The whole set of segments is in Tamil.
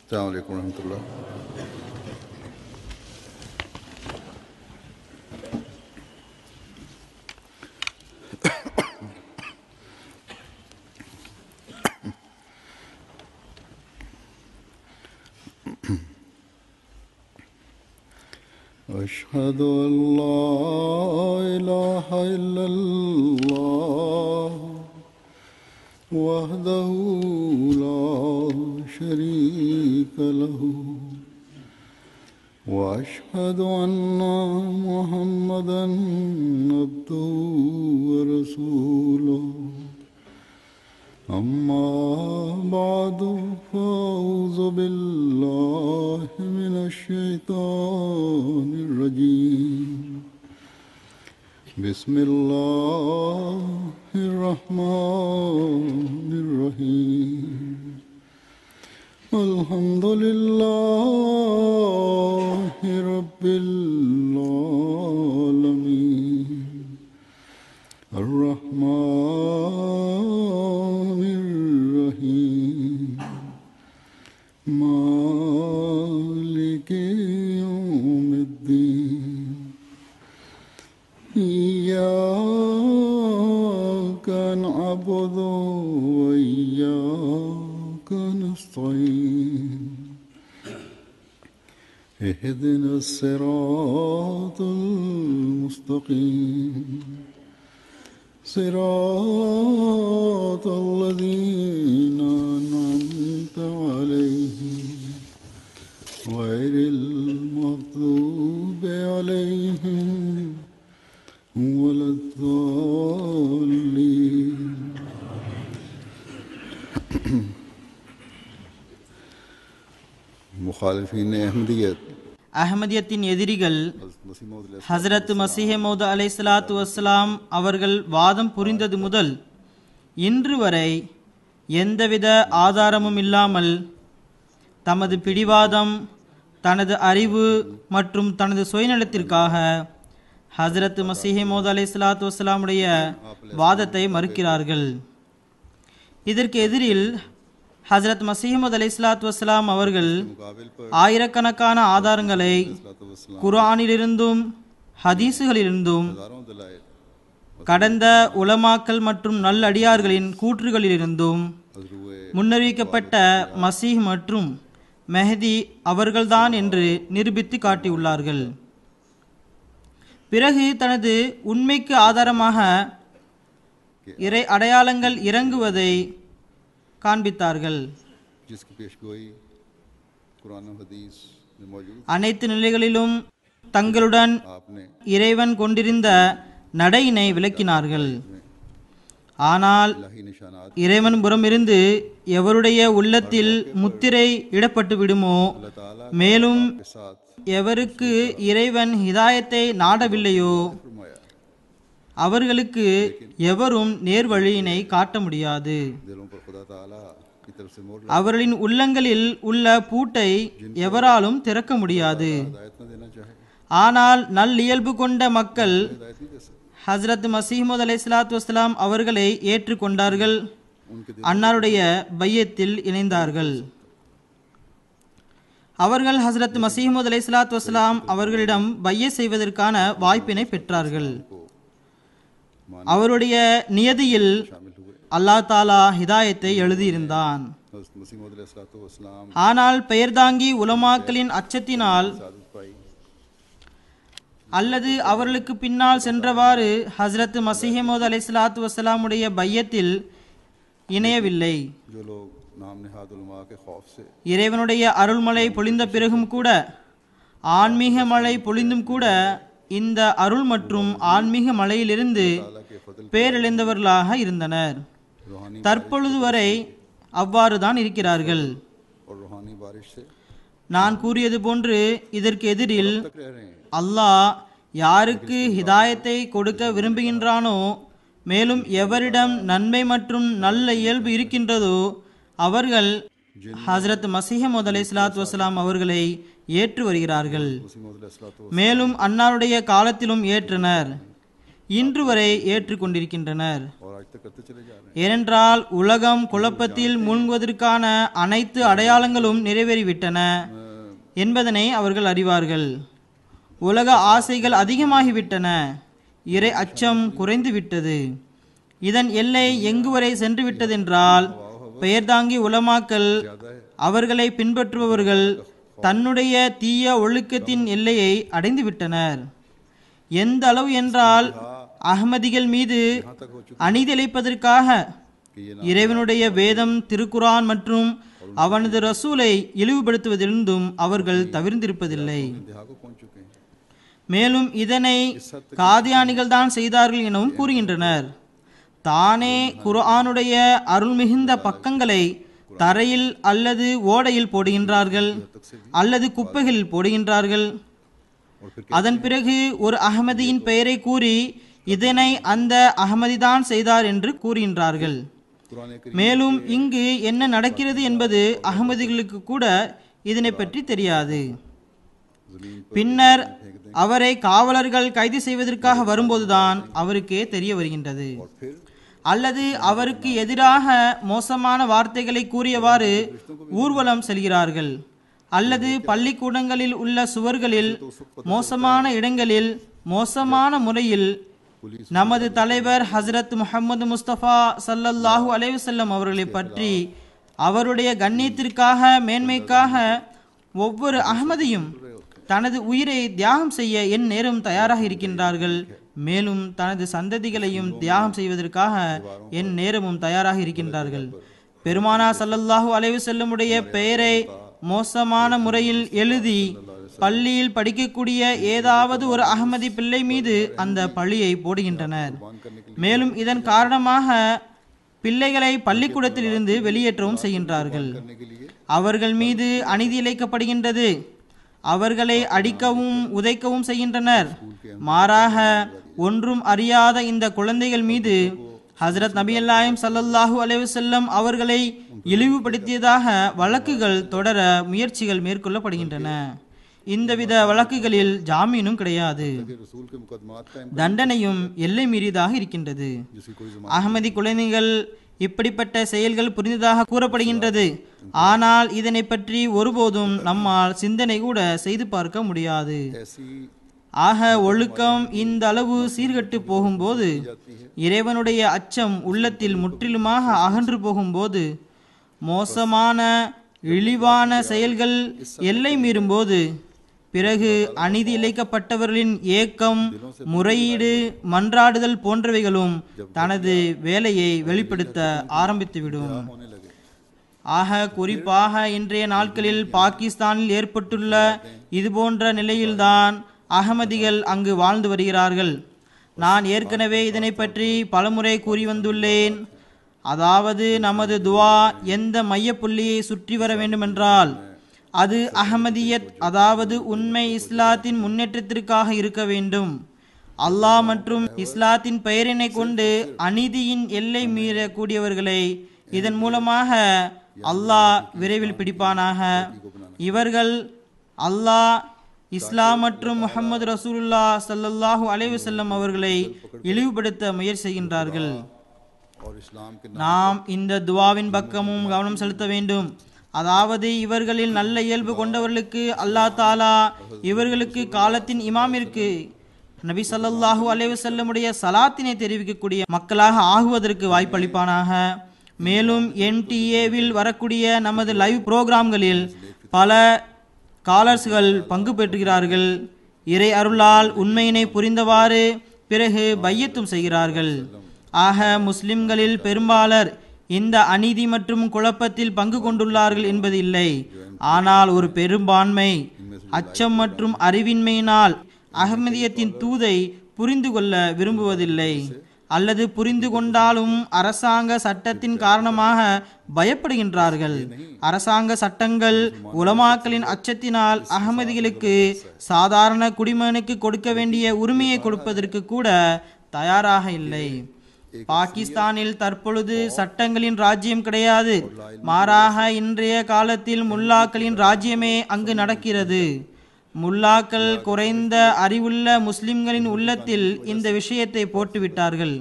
अस्सलामु अलैकुम रहमतुल्लाह। أشهد أن لا إله إلا الله وحده لا شريك له وأشهد أن محمدا عبده ورسوله أما بعد فأعوذ بالله من الشيطان الرجيم بسم الله الرحمن الرحيم الحمد لله رب العالمين الرحمن الرحيم مالك يوم الدين إياك نعبد وإياك نستعين اهدنا الصراط المستقيم صراط الذين أنعمت عليهم غير المغضوب عليهم ولا الضالين मुखालिफीन अहमदियत அஹ்மதியத்தின் எதிரிகள் ஹசரத் மசீஹ் மௌத் அலைஹிஸ்ஸலாத்து வஸ்ஸலாம் அவர்கள் வாதம் புரிந்தது முதல் இன்று வரை எந்தவித ஆதாரமும் இல்லாமல் தமது பிடிவாதம், தனது அறிவு மற்றும் தனது சுயநலத்திற்காக ஹசரத் மசீஹ் மௌத் அலைஹிஸ்ஸலாத்து வஸ்ஸலாமுடைய வாதத்தை மறுக்கிறார்கள். இதற்கு எதிரில் ஹசரத் மசீஹ் மௌத் அலைஹிஸ்ஸலாத்து வஸ்ஸலாம் அவர்கள் ஆயிரக்கணக்கான ஆதாரங்களை குர்ஆனிலிருந்தும் ஹதீஸுகளிலிருந்தும் கடந்த உலமாக்கள் மற்றும் நல்லடியார்களின் கூற்றுகளிலிருந்தும் முன்னறிவிக்கப்பட்ட மசீஹ் மற்றும் மெஹதி அவர்கள்தான் என்று நிரூபித்து காட்டியுள்ளார்கள். பிறகு தனது உண்மைக்கு ஆதாரமாக இறை அடையாளங்கள் இறங்குவதை காண்பித்தார்கள். அனைத்து நிலைகளிலும் தங்களுடன் இறைவன் கொண்டிருந்த நடையினை விளக்கினார்கள். ஆனால் இறைவன் புறமிருந்து எவருடைய உள்ளத்தில் முத்திரை இடப்பட்டு விடுமோ, மேலும் எவருக்கு இறைவன் ஹிதாயத்தை நாடவில்லையோ அவர்களுக்கு எவரும் நேர்வழியினை காட்ட முடியாது. அவர்களின் உள்ளங்களில் உள்ள பூட்டை எவராலும் திறக்க முடியாது. ஆனால் நல்லியல்பு கொண்ட மக்கள் ஹசரத் மசீஹ் மௌத் அலைஹிஸ்ஸலாத்து வஸ்ஸலாம் அவர்களை ஏற்றுக்கொண்டார்கள், அன்னாருடைய பையத்தில் இணைந்தார்கள். அவர்கள் ஹசரத் மசீஹ் மௌத் அலைஹிஸ்ஸலாத்து வஸ்ஸலாம் அவர்களிடம் பைய செய்வதற்கான வாய்ப்பினை பெற்றார்கள். அவருடைய நியதியில் அல்லாஹ் தாலா ஹிதாயத்தை எழுதியிருந்தான். ஆனால் பெயர்தாங்கி உலமாக்களின் அச்சத்தினால் அல்லது அவர்களுக்கு பின்னால் சென்றவாறு ஹசரத் மசீஹ் மௌத் அலைஹிஸ்ஸலாத்து வஸ்ஸலாமுடைய பையத்தில் இணையவில்லை. இறைவனுடைய அருள்மழை பொழிந்த பிறகும் கூட, ஆன்மீக மழை பொழிந்தும் கூட இந்த அருள் மற்றும் ஆன்மீக மழையிலிருந்து பேரிழந்தவர்களாக இருந்தனர். தற்பொழுது வரை அவ்வாறுதான் இருக்கிறார்கள். நான் கூறியது போன்று இதற்கு எதிரில் அல்லாஹ் யாருக்கு ஹிதாயத்தை கொடுக்க விரும்புகின்றானோ, மேலும் எவரிடம் நன்மை மற்றும் நல்ல இயல்பு இருக்கின்றதோ அவர்கள் ஹசரத் மசீஹ் மௌத் அலைஹிஸ்ஸலாத்து வஸ்ஸலாம் அவர்களை ஏற்று வருகிறார்கள். மேலும் அன்னாருடைய காலத்திலும் ஏற்றனர். இன்று வரை ஏற்றுக்கொண்டிருக்கின்றனர். और आज तक करते चले जा रहे हैं. ஏனென்றால் உலகம் குழப்பத்தில் மூழ்குவதற்கான அனைத்து அடையாளங்களும் நிறைவேறிவிட்டன என்பதனை அவர்கள் அறிவார்கள். உலக ஆசைகள் அதிகமாகிவிட்டன, இறை அச்சம் குறைந்து விட்டது. இதன் எல்லை எங்கு வரை சென்று விட்டதென்றால் பெயர்தாங்கி உலமாக்கள், அவர்களை பின்பற்றுபவர்கள் தன்னுடைய தீய ஒழுக்கத்தின் எல்லையை அடைந்து விட்டனர். எந்த அளவு என்றால் அஹ்மதிகள் மீது அநீதிழைப்பதற்காக இறைவனுடைய வேதம், திருக்குரான் மற்றும் அவனது ரசூலை இழிவுபடுத்துவதிலிருந்தும் அவர்கள் தவிர்ந்திருப்பதில்லை. மேலும் இதனை காதியானிகள் தான் செய்தார்கள் எனவும் கூறுகின்றனர். தானே குர்ஆனுடைய அருள்மிகுந்த பக்கங்களை தரையில் அல்லது ஓடையில் போடுகின்றார்கள் அல்லது குப்பைகளில் போடுகின்றார்கள். அதன் பிறகு ஒரு அஹ்மதியின் பெயரை கூறி இதனை அந்த அஹ்மதிதான் செய்தார் என்று கூறுகின்றார்கள். மேலும் இங்கு என்ன நடக்கிறது என்பது அஹ்மதிகளுக்கு கூட இதனை பற்றி தெரியாது. பின்னர் அவரை காவலர்கள் கைது செய்வதற்காக வரும்போதுதான் அவருக்கே தெரிய வருகின்றது. அல்லது அவருக்கு எதிராக மோசமான வார்த்தைகளை கூறியவாறு ஊர்வலம் செல்கிறார்கள். அல்லது பள்ளிக்கூடங்களில் உள்ள சுவர்களில் மோசமான இடங்களில் மோசமான முறையில் நமது தலைவர் ஹசரத் முஹம்மது முஸ்தபா ஸல்லல்லாஹு அலைஹி வஸல்லம் அவர்களை பற்றி அவருடைய கண்ணியத்திற்காக, மேன்மைக்காக ஒவ்வொரு அஹ்மதியும் தனது உயிரை தியாகம் செய்ய என் நேரம் தயாராக இருக்கின்றார்கள். மேலும் தனது சந்ததிகளையும் தியாகம் செய்வதற்காக என் நேரமும் தயாராக இருக்கின்றார்கள். பெருமானா ஸல்லல்லாஹு அலைஹி வஸல்லமுடைய பெயரை மோசமான முறையில் எழுதி பள்ளியில் படிக்கக்கூடிய ஏதாவது ஒரு அஹ்மதி பிள்ளை மீது அந்த பழியை போடுகின்றனர். மேலும் இதன் காரணமாக பிள்ளைகளை பள்ளிக்கூடத்தில் இருந்து வெளியேற்றவும் செய்கின்றார்கள். அவர்கள் மீது அநீதி இழைக்கப்படுகின்றது. அவர்களை அடிக்கவும் உதைக்கவும் செய்கின்றனர். மாறாக ஒன்றும் அறியாத இந்த குழந்தைகள் மீது ஹசரத் நபிகள் நாயகம் ஸல்லல்லாஹு அலைஹி வஸல்லம் அவர்களை இழிவுபடுத்தியதாக வழக்குகள் தொடர முயற்சிகள் மேற்கொள்ளப்படுகின்றன. இந்தவித வழக்குகளில் ஜாமீனும் கிடையாது, தண்டனையும் எல்லை மீறியதாக இருக்கின்றது. அஹ்மதி குழந்தைகள் இப்படிப்பட்ட செயல்கள் புரிந்ததாக கூறப்படுகின்றது. ஆனால் இதனை பற்றி ஒருபோதும் நம்மால் சிந்தனை கூட செய்து பார்க்க முடியாது. ஆக ஒழுக்கம் இந்த அளவு சீர்கட்டு போகும்போது, இறைவனுடைய அச்சம் உள்ளத்தில் முற்றிலுமாக அகன்று போகும்போது, மோசமான இழிவான செயல்கள் எல்லை மீறும்போது, பிறகு அநீதி இழைக்கப்பட்டவர்களின் ஏக்கம், முறையீடு, மன்றாடுதல் போன்றவைகளும் தனது வேலையை வெளிப்படுத்த ஆரம்பித்துவிடும். ஆக குறிப்பாக இன்றைய நாட்களில் பாகிஸ்தானில் ஏற்பட்டுள்ள இதுபோன்ற நிலையில்தான் அகமதிகள் அங்கு வாழ்ந்து வருகிறார்கள். நான் ஏற்கனவே இதனை பற்றி பலமுறை கூறி வந்துள்ளேன். அதாவது நமது துவா எந்த மையப்புள்ளியை சுற்றி வர வேண்டுமென்றால் அது அஹ்மதியத், அதாவது உண்மை இஸ்லாத்தின் முன்னேற்றத்திற்காக இருக்க வேண்டும். அல்லாஹ் மற்றும் இஸ்லாத்தின் பெயரினை கொண்டு அநீதியின் எல்லை மீறக்கூடியவர்களை இதன் மூலமாக அல்லாஹ் விரைவில் பிடிப்பானாக. இவர்கள் அல்லாஹ், இஸ்லாம் மற்றும் முஹம்மது ரசூலுல்லாஹ் ஸல்லல்லாஹு அலைஹி வஸல்லம் அவர்களை இழிவுபடுத்த முயற்சி செய்கின்றார்கள். நாம் இந்த துவாவின் பக்கமும் கவனம் செலுத்த வேண்டும். அதாவது இவர்களில் நல்ல இயல்பு கொண்டவர்களுக்கு அல்லாஹ் தாலா இவர்களுக்கு காலத்தின் இமாமிற்கு நபி ஸல்லல்லாஹு அலைஹி வஸல்லமுடைய சலாத்தினை தெரிவிக்கக்கூடிய மக்களாக ஆகுவதற்கு வாய்ப்பளிப்பானாக. மேலும் NTA-வில் வரக்கூடிய நமது லைவ் புரோகிராம்களில் பல காலர்ஸ்கள் பங்கு பெற்றுகிறார்கள். இறை அருளால் உண்மையினை புரிந்தவாறு பிறகு பையத்தும் செய்கிறார்கள். ஆக முஸ்லிம்களில் பெரும்பாலர் இந்த அநீதி மற்றும் குழப்பத்தில் பங்கு கொண்டுள்ளார்கள் என்பது இல்லை. ஆனால் ஒரு பெரும்பான்மை அச்சம் மற்றும் அறிவின்மையினால் அஹ்மதியத்தின் தூதை புரிந்து கொள்ள விரும்புவதில்லை. அல்லது புரிந்து கொண்டாலும் அரசாங்க சட்டத்தின் காரணமாக பயப்படுகின்றார்கள். அரசாங்க சட்டங்கள் உலமாக்களின் அச்சத்தினால் அஹ்மதிகளுக்கு சாதாரண குடிமகனுக்கு கொடுக்க வேண்டிய உரிமையை கொடுப்பதற்கு கூட தயாராக இல்லை. பாகிஸ்தானில் தற்பொழுது சட்டங்களின் ராஜ்யம் கிடையாது. மாறாக இன்றைய காலத்தில் முல்லாக்களின் ராஜ்யமே அங்கு நடக்கிறது. முல்லாக்கள் குறைந்த அறிவுள்ள முஸ்லிம்களின் உள்ளத்தில் இந்த விஷயத்தை போட்டுவிட்டார்கள்.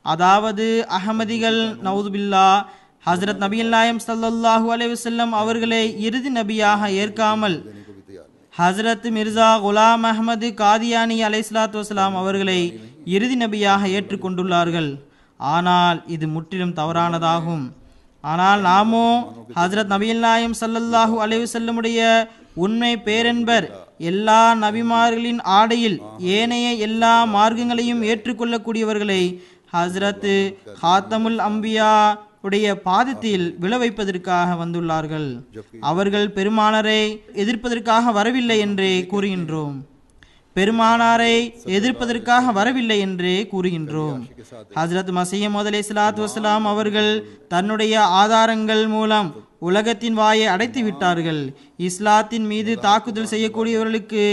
அதாவது அஹமதிகள் நவுதுபில்லா ஹசரத் நபிகள் நாயம் ஸல்லல்லாஹு அலைஹி வஸல்லம் அவர்களை இறுதி நபியாக ஏற்காமல் ஹசரத் மிர்சா குலாம் அஹமது காதியானி அலைஹிஸ்ஸலாத்து வஸலாம் அவர்களை இறுதி நபியாக ஏற்றுக்கொண்டுள்ளார்கள். ஆனால் இது முற்றிலும் தவறானதாகும். ஆனால் நாமோ ஹசரத் நபிகள் நாயம் ஸல்லல்லாஹு அலைஹி வஸல்லமுடைய உண்மை பேரென்பர் எல்லா நபிமார்களின் ஆடையில் ஏனைய எல்லா மார்க்கங்களையும் ஏற்றுக்கொள்ளக்கூடியவர்களை ஹசரத் ஹாத்தமுல் அம்பியா உடைய பாதத்தில் விழ வைப்பதற்காக வந்துள்ளார்கள். அவர்கள் பெருமானாரை எதிர்ப்பதற்காக வரவில்லை என்றே கூறுகின்றோம். ஹஜ்ரத் மஸீஹ் மவ்ஊத் அலைஹிஸ்ஸலாத்து வஸ்ஸலாம் அவர்கள் தன்னுடைய ஆதாரங்கள் மூலம் உலகத்தின் வாயை அடைத்து விட்டார்கள். இஸ்லாத்தின் மீது தாக்குதல் செய்யக்கூடியவர்களுக்கு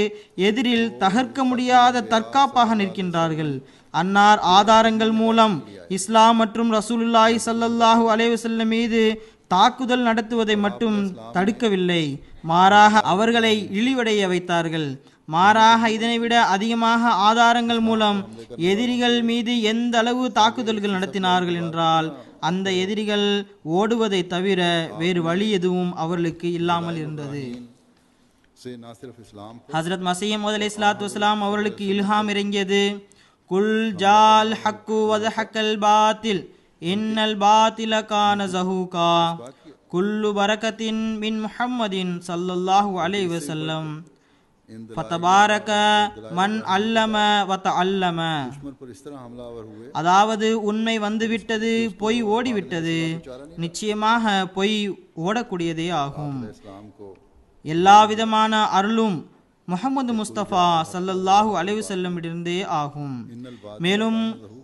எதிரில் தகர்க்க முடியாத தற்காப்பாக நிற்கின்றார்கள். அன்னார் ஆதாரங்கள் மூலம் இஸ்லாம் மற்றும் ரசூலுல்லாஹி ஸல்லல்லாஹு அலைஹி வஸல்லம் மீது தாக்குதல் நடத்துவதை மட்டும் தடுக்கவில்லை, மாறாக அவர்களை இழிவடைய வைத்தார்கள். மாறாக இதனைவிட அதிகமாக ஆதாரங்கள் மூலம் எதிரிகள் மீது எந்த அளவு தாக்குதல்கள் நடத்தினார்கள் என்றால் அந்த எதிரிகள் ஓடுவதை தவிர வேறு வழி எதுவும் அவர்களுக்கு இல்லாமல் இருந்தது. ஹஜ்ரத் மஸீஹ் மவ்ஊத் அலைஹிஸ்ஸலாத்து வஸ்ஸலாம் அவர்களுக்கு இல்ஹாம் இறங்கியது. குல் ஜால் ஹக்கு வதஹக்கல் பாத்தில் இன்னல் பாத்தில கான ஸஹூகா குல்லு பரக்கத்தின் மின் முஹம்மதின் ஸல்லல்லாஹு அலைஹி வஸல்லம் ஃபதபாரக மன் அல்லம வதஅல்லம. அதாவது உண்மை வந்துவிட்டது, பொய் ஓடிவிட்டது. நிச்சயமாக பொய் ஓடக்கூடியதே ஆகும். எல்லா விதமான அருளும் முஹம்மது முஸ்தபா ஸல்லல்லாஹு அலைஹி வஸல்லம் இடந்தே ஆகும். மேலும்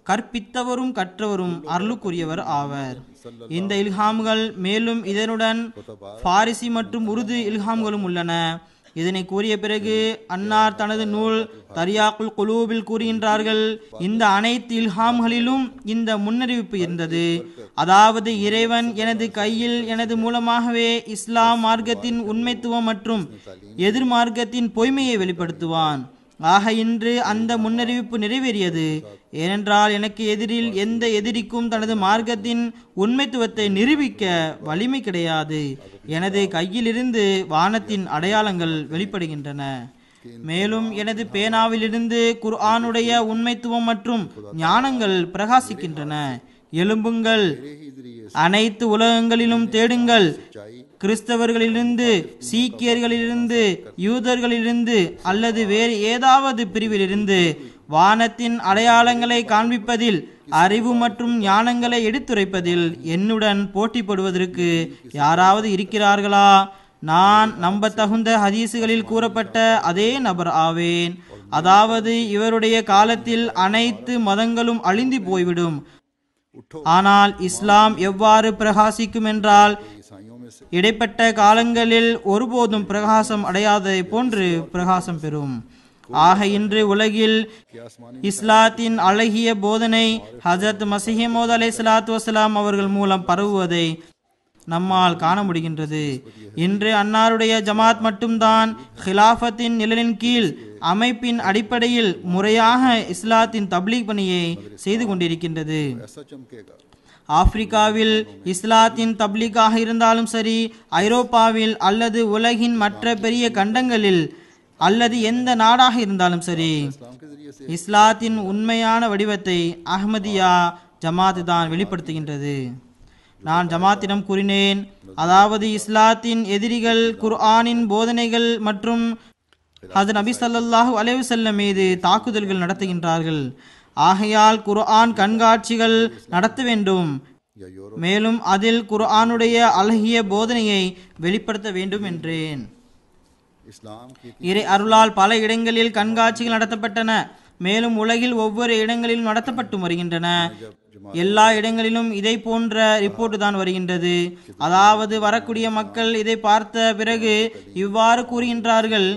கற்பித்தவரும் கற்றவரும் அருளுக்குரியவர் ஆவர். இந்த இல்ஹாம்கள் மேலும் இதனுடன் பாரிசி மற்றும் உருது இல்ஹாம்களும் உள்ளன. இதனை கூறிய பிறகு அன்னார் தனது நூல் தரியாக்குல் குலூபில் கூறுகின்றார்கள், இந்த அனைத்து இல்ஹாம்களிலும் இந்த முன்னறிவிப்பு இருந்தது. அதாவது இறைவன் எனது கையில் எனது மூலமாகவே இஸ்லாம் மார்க்கத்தின் உண்மைத்துவம் மற்றும் எதிர் மார்க்கத்தின் பொய்மையை வெளிப்படுத்துவான். ஆக இன்று அந்த முன்னறிவிப்பு நிறைவேறியது. ஏனென்றால் எனக்கு எதிரில் எந்த எதிரிக்கும் தனது மார்க்கத்தின் உண்மைத்துவத்தை நிரூபிக்க வலிமை கிடையாது. எனது கையிலிருந்து வானத்தின் அடையாளங்கள் வெளிப்படுகின்றன. மேலும் எனது பேனாவிலிருந்து குர்ஆனுடைய உண்மைத்துவம் மற்றும் ஞானங்கள் பிரகாசிக்கின்றன. எழும்புங்கள், அனைத்து உலகங்களிலும் தேடுங்கள். கிறிஸ்தவர்களிலிருந்து, சீக்கியர்களிலிருந்து, யூதர்களிலிருந்து அல்லது வேறு ஏதாவது பிரிவிலிருந்து வானத்தின் அடையாளங்களை காண்பிப்பதில், அறிவு மற்றும் ஞானங்களை எடுத்துரைப்பதில் என்னுடன் போட்டி போடுவதற்கு யாராவது இருக்கிறார்களா? நான் நம்பத்தகுந்த ஹதீசுகளில் கூறப்பட்ட அதே நபர் ஆவேன். அதாவது இவருடைய காலத்தில் அனைத்து மதங்களும் அழிந்து போய்விடும். ஆனால் இஸ்லாம் எவ்வாறு பிரகாசிக்கும் என்றால் இடைப்பட்ட காலங்களில் ஒருபோதும் பிரகாசம் அடையாததை போன்று பிரகாசம் பெறும். ஆக இன்று உலகில் இஸ்லாத்தின் அழகிய போதனை ஹஜ்ரத் மஸீஹ் மவ்ஊத் அலைஹிஸ்ஸலாத்து வஸ்ஸலாம் அவர்கள் மூலம் பரவுவதை நம்மால் காண முடிகின்றது. இன்று அன்னாருடைய ஜமாத் மட்டும்தான் ஹிலாஃபத்தின் நிழலின் கீழ் அமைப்பின் அடிப்படையில் முறையாக இஸ்லாத்தின் தப்லீக் பணியை செய்து கொண்டிருக்கின்றது. ஆப்பிரிக்காவில் இஸ்லாத்தின் தப்லீக்காக இருந்தாலும் சரி, ஐரோப்பாவில் அல்லது உலகின் மற்ற பெரிய கண்டங்களில் அல்லது எந்த நாடாக இருந்தாலும் சரி, இஸ்லாத்தின் உண்மையான வடிவத்தை அஹ்மதியா ஜமாத் தான் வெளிப்படுத்துகின்றது. நான் ஜமாத்திடம் கூறினேன், அதாவது இஸ்லாத்தின் எதிரிகள் குர்ஆனின் போதனைகள் மற்றும் ஹஜ்ரத் நபி ஸல்லல்லாஹு அலைஹி வஸல்லம் மீது தாக்குதல்கள் நடத்துகின்றார்கள். ஆகையால் குர்ஆன் கண்காட்சிகள் நடத்த வேண்டும். மேலும் அதில் குர்ஆனுடைய அழகிய போதனையை வெளிப்படுத்த வேண்டும் என்றேன். இறை அருளால் பல இடங்களில் கண்காட்சிகள் நடத்தப்பட்டன. மேலும் உலகில் ஒவ்வொரு இடங்களிலும் நடத்தப்பட்டு வருகின்றன. எல்லா இடங்களிலும் இதை போன்ற ரிப்போர்ட் தான் வருகின்றது. அதாவது வரக்கூடிய மக்கள் இதை பார்த்த பிறகு இவ்வாறு கூறுகின்றார்கள்,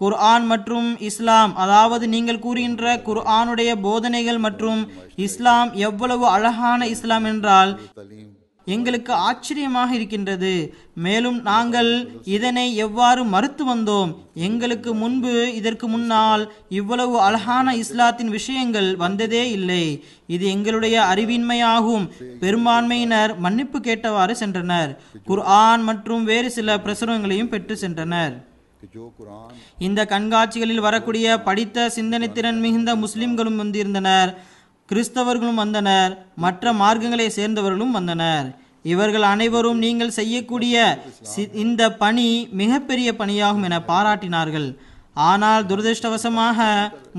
குர்ஆன் மற்றும் இஸ்லாம், அதாவது நீங்கள் கூறுகின்ற குர்ஆனுடைய போதனைகள் மற்றும் இஸ்லாம் எவ்வளவு அழகான இஸ்லாம் என்றால் எங்களுக்கு ஆச்சரியமாக இருக்கின்றது. மேலும் நாங்கள் இதனை எவ்வாறு மறுத்து வந்தோம். எங்களுக்கு முன்பு இதற்கு முன்னால் இவ்வளவு அழகான இஸ்லாத்தின் விஷயங்கள் வந்ததே இல்லை. இது எங்களுடைய அறிவின்மையாகும். பெரும்பான்மையினர் மன்னிப்பு கேட்டவாறு சென்றனர். குர்ஆன் மற்றும் வேறு சில பிரசுரங்களையும் பெற்று சென்றனர். இந்த கண்காட்சிகளில் வரக்கூடிய படித்த சிந்தனை திறன் மிகுந்த முஸ்லிம்களும் வந்திருந்தனர், கிறிஸ்தவர்களும் வந்தனர், மற்ற மார்க்கங்களை சேர்ந்தவர்களும் வந்தனர். இவர்கள் அனைவரும் நீங்கள் செய்யக்கூடிய இந்த பணி மிகப்பெரிய பணியாகும் என பாராட்டினார்கள். ஆனால் துரதிருஷ்டவசமாக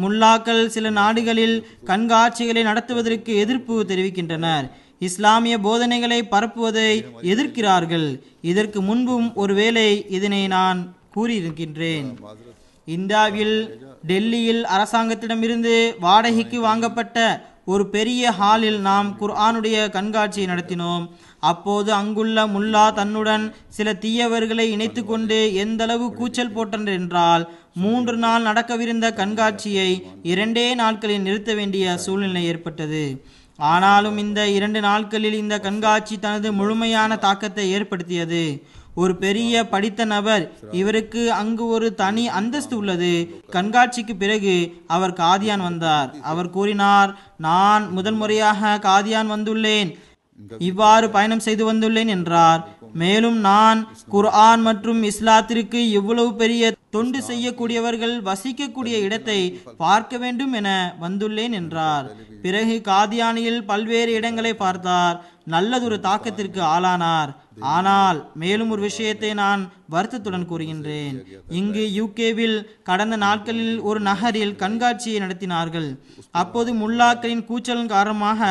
முல்லாக்கள் சில நாடுகளில் கண்காட்சிகளை நடத்துவதற்கு எதிர்ப்பு தெரிவிக்கின்றனர். இஸ்லாமிய போதனைகளை பரப்புவதை எதிர்க்கிறார்கள். இதற்கு முன்பும் ஒருவேளை இதனை நான் கூறியிருக்கின்றேன். இந்தியாவில் டெல்லியில் அரசாங்கத்திடமிருந்து வாடகைக்கு வாங்கப்பட்ட ஒரு பெரிய ஹாலில் நாம் குர்ஆனுடைய கண்காட்சியை நடத்தினோம். அப்போது அங்குள்ள முல்லா தன்னுடன் சில தீயவர்களை இணைத்து கொண்டு எந்தளவு கூச்சல் போட்டனர் என்றால் 3 நாள் நடக்கவிருந்த கண்காட்சியை 2 நாட்களில் நிறுத்த வேண்டிய சூழ்நிலை ஏற்பட்டது. ஆனாலும் இந்த 2 நாட்களில் இந்த கண்காட்சி தனது முழுமையான தாக்கத்தை ஏற்படுத்தியது. ஒரு பெரிய படித்த நபர், இவருக்கு அங்கு ஒரு தனி அந்தஸ்து உள்ளது. கண்காட்சிக்கு பிறகு அவர் காதியான் வந்தார். அவர் கூறினார், நான் முதல் முறையாக காதியான் வந்துள்ளேன், இவ்வாறு பயணம் செய்து வந்துள்ளேன் என்றார். மேலும் நான் குர்ஆன் மற்றும் இஸ்லாத்திற்கு எவ்வளவு பெரிய தொண்டு செய்யக்கூடியவர்கள் வசிக்கக்கூடிய இடத்தை பார்க்க வேண்டும் என வந்துள்ளேன் என்றார். பிறகு காதியானியில் பல்வேறு இடங்களை பார்த்தார். நல்லதொரு தாக்கத்திற்கு ஆளானார். ஆனால் மேலும் ஒரு விஷயத்தை நான் வருத்தத்துடன் கூறுகின்றேன். இங்கு யூகேவில் கடந்த நாட்களில் ஒரு நகரில் கண்காட்சியை நடத்தினார்கள். அப்போது முல்லாக்களின் கூச்சலின் காரணமாக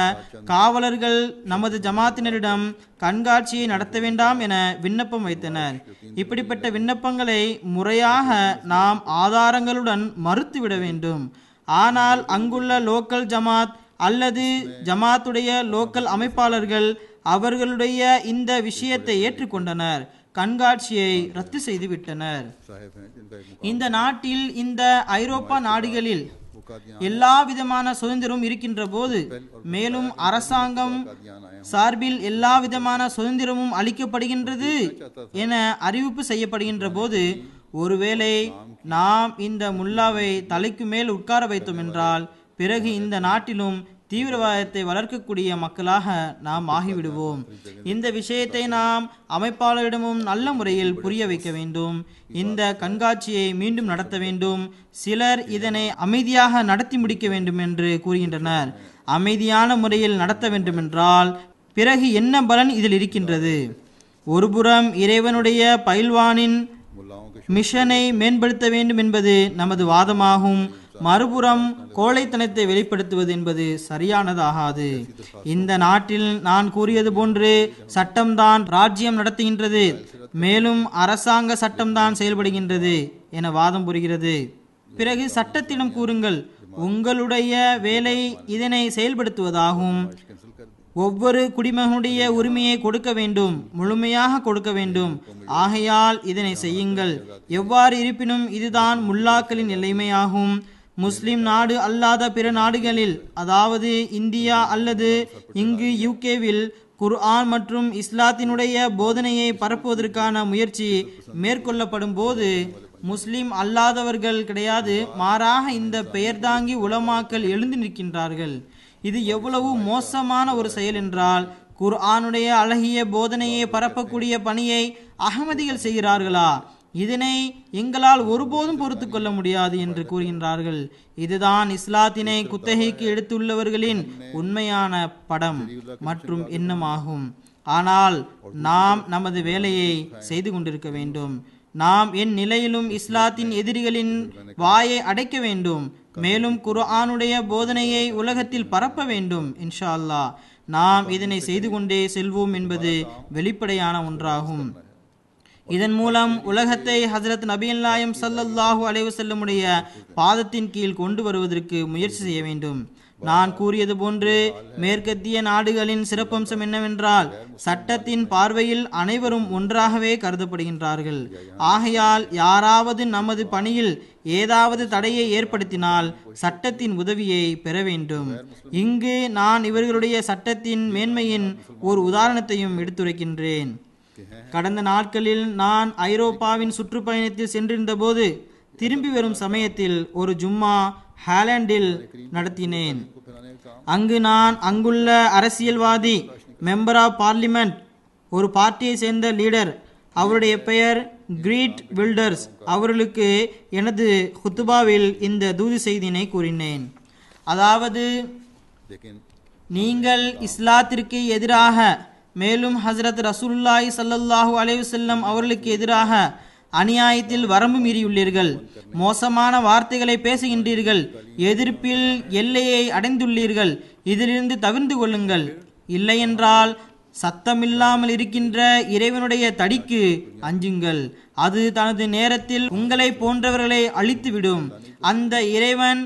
காவலர்கள் நமது ஜமாத்தினரிடம் கண்காட்சியை நடத்த வேண்டாம் என விண்ணப்பம் வைத்தனர். இப்படிப்பட்ட விண்ணப்பங்களை முறையாக நாம் ஆதாரங்களுடன் மறுத்துவிட வேண்டும். ஆனால் அங்குள்ள லோக்கல் ஜமாத் அல்லது ஜமாத்துடைய லோக்கல் அமைப்பாளர்கள் அவர்களுடைய இந்த விஷயத்தை ஏற்றுக்கொண்டனர். கண்காட்சியை ரத்து செய்து விட்டனர். இந்த நாட்டில், இந்த ஐரோப்பா நாடுகளில் எல்லா விதமான சுதந்திரம் இருக்கின்ற போது, மேலும் அரசாங்கம் சார்பில் எல்லா விதமான சுதந்திரமும் அளிக்கப்படுகின்றது என அறிவிப்பு செய்யப்படுகின்ற போது, ஒருவேளை நாம் இந்த முல்லாவை தலைக்கு மேல் உட்கார வைத்தோம் என்றால் பிறகு இந்த நாட்டிலும் தீவிரவாதத்தை வளர்க்கக்கூடிய மக்களாக நாம் ஆகிவிடுவோம். இந்த விஷயத்தை நாம் அமைப்பாளரிடமும் நல்ல முறையில் புரிய வைக்க வேண்டும். இந்த கண்காட்சியை மீண்டும் நடத்த வேண்டும். சிலர் இதனை அமைதியாக நடத்தி முடிக்க வேண்டும் என்று கூறுகின்றனர். அமைதியான முறையில் நடத்த வேண்டும் என்றால் பிறகு என்ன பலன் இதில் இருக்கின்றது? ஒருபுறம் இறைவனுடைய பயில்வானின் மிஷனை மேம்படுத்த வேண்டும் என்பது நமது வாதமாகும். மறுபுறம் கோழைத்தனத்தை வெளிப்படுத்துவது என்பது சரியானதாகாது. இந்த நாட்டில் நான் கூறியது போன்று சட்டம்தான் ராஜ்யம் நடத்துகின்றது, மேலும் அரசாங்க சட்டம்தான் செயல்படுகின்றது என வாதம் புரிகிறது. பிறகு சட்டத்திடம் கூறுங்கள், உங்களுடைய வேலை இதனை செயல்படுத்துவதாகும். ஒவ்வொரு குடிமகனுடைய உரிமையை கொடுக்க வேண்டும், முழுமையாக கொடுக்க வேண்டும். ஆகையால் இதனை செய்யுங்கள். எவ்வாறு இருப்பினும் இதுதான் முல்லாக்களின் நிலைமையாகும். முஸ்லிம் நாடு அல்லாத பிற நாடுகளில், அதாவது இந்தியா அல்லது இங்கு யூகேவில் குர்ஆன் மற்றும் இஸ்லாத்தினுடைய போதனையை பரப்புவதற்கான முயற்சி மேற்கொள்ளப்படும் போது முஸ்லிம் அல்லாதவர்கள் கிடையாது, மாறாக இந்த பெயர்தாங்கி உலமாக்கள் எழுந்து நிற்கின்றார்கள். இது எவ்வளவு மோசமான ஒரு செயல் என்றால், குர்ஆனுடைய அழகிய போதனையை பரப்பக்கூடிய பணியை அகமதிகள் செய்கிறார்களா? இதனை எங்களால் ஒருபோதும் பொறுத்து கொள்ள முடியாது என்று கூறுகின்றார்கள். இதுதான் இஸ்லாத்தினை குத்தகைக்கு எடுத்துள்ளவர்களின் உண்மையான படம் மற்றும் எண்ணமாகும். ஆனால் நாம் நமது வேலையை செய்து கொண்டிருக்க வேண்டும். நாம் என் நிலையிலும் இஸ்லாத்தின் எதிரிகளின் வாயை அடைக்க வேண்டும். மேலும் குர்ஆனுடைய போதனையை உலகத்தில் பரப்ப வேண்டும். இன்ஷா அல்லாஹ் நாம் இதனை செய்து கொண்டே செல்வோம் என்பது வெளிப்படையான ஒன்றாகும். இதன் மூலம் உலகத்தை ஹஜ்ரத் நபிகள் நாயகம் ஸல்லல்லாஹு அலைஹி வஸல்லமுடைய பாதத்தின் கீழ் கொண்டு வருவதற்கு முயற்சி செய்ய வேண்டும். நான் கூறியது போன்று மேற்கத்திய நாடுகளின் சிறப்பம்சம் என்னவென்றால் சட்டத்தின் பார்வையில் அனைவரும் ஒன்றாகவே கருதப்படுகின்றார்கள். ஆகையால் யாராவது நமது பணியில் ஏதாவது தடையை ஏற்படுத்தினால் சட்டத்தின் உதவியை பெற வேண்டும். இங்கு நான் இவர்களுடைய சட்டத்தின் மேன்மையின் ஒரு உதாரணத்தையும் எடுத்துரைக்கின்றேன். கடந்த நாட்களில் நான் ஐரோப்பாவின் சுற்றுப்பயணத்தில் சென்றிருந்த போது திரும்பி வரும் சமயத்தில் ஒரு ஜும்மா ஹாலண்டில் நடத்தினேன். அங்கு நான் அங்குள்ள அரசியல்வாதி, மெம்பர் ஆஃப் பார்லிமெண்ட், ஒரு பார்ட்டியை சேர்ந்த லீடர், அவருடைய பெயர் கிரீட் வில்டர்ஸ் அவர்களுக்கு எனது ஹுத்துபாவில் இந்த தூது செய்தியினை கூறினேன். அதாவது, நீங்கள் இஸ்லாத்திற்கு எதிராக மேலும் ஹசரத் ரசூலுல்லாஹி ஸல்லல்லாஹு அலைஹி வஸல்லம் அவர்களுக்கு எதிராக அநியாயத்தில் வரம்பு மீறியுள்ளீர்கள், மோசமான வார்த்தைகளை பேசுகின்றீர்கள், எதிர்ப்பில் எல்லையை அடைந்துள்ளீர்கள். இதிலிருந்து தவிர்ந்து கொள்ளுங்கள். இல்லையென்றால் சத்தமில்லாமல் இருக்கின்ற இறைவனுடைய தடிக்கு அஞ்சுங்கள். அது தனது நேரத்தில் உங்களை போன்றவர்களை அழித்துவிடும். அந்த இறைவன்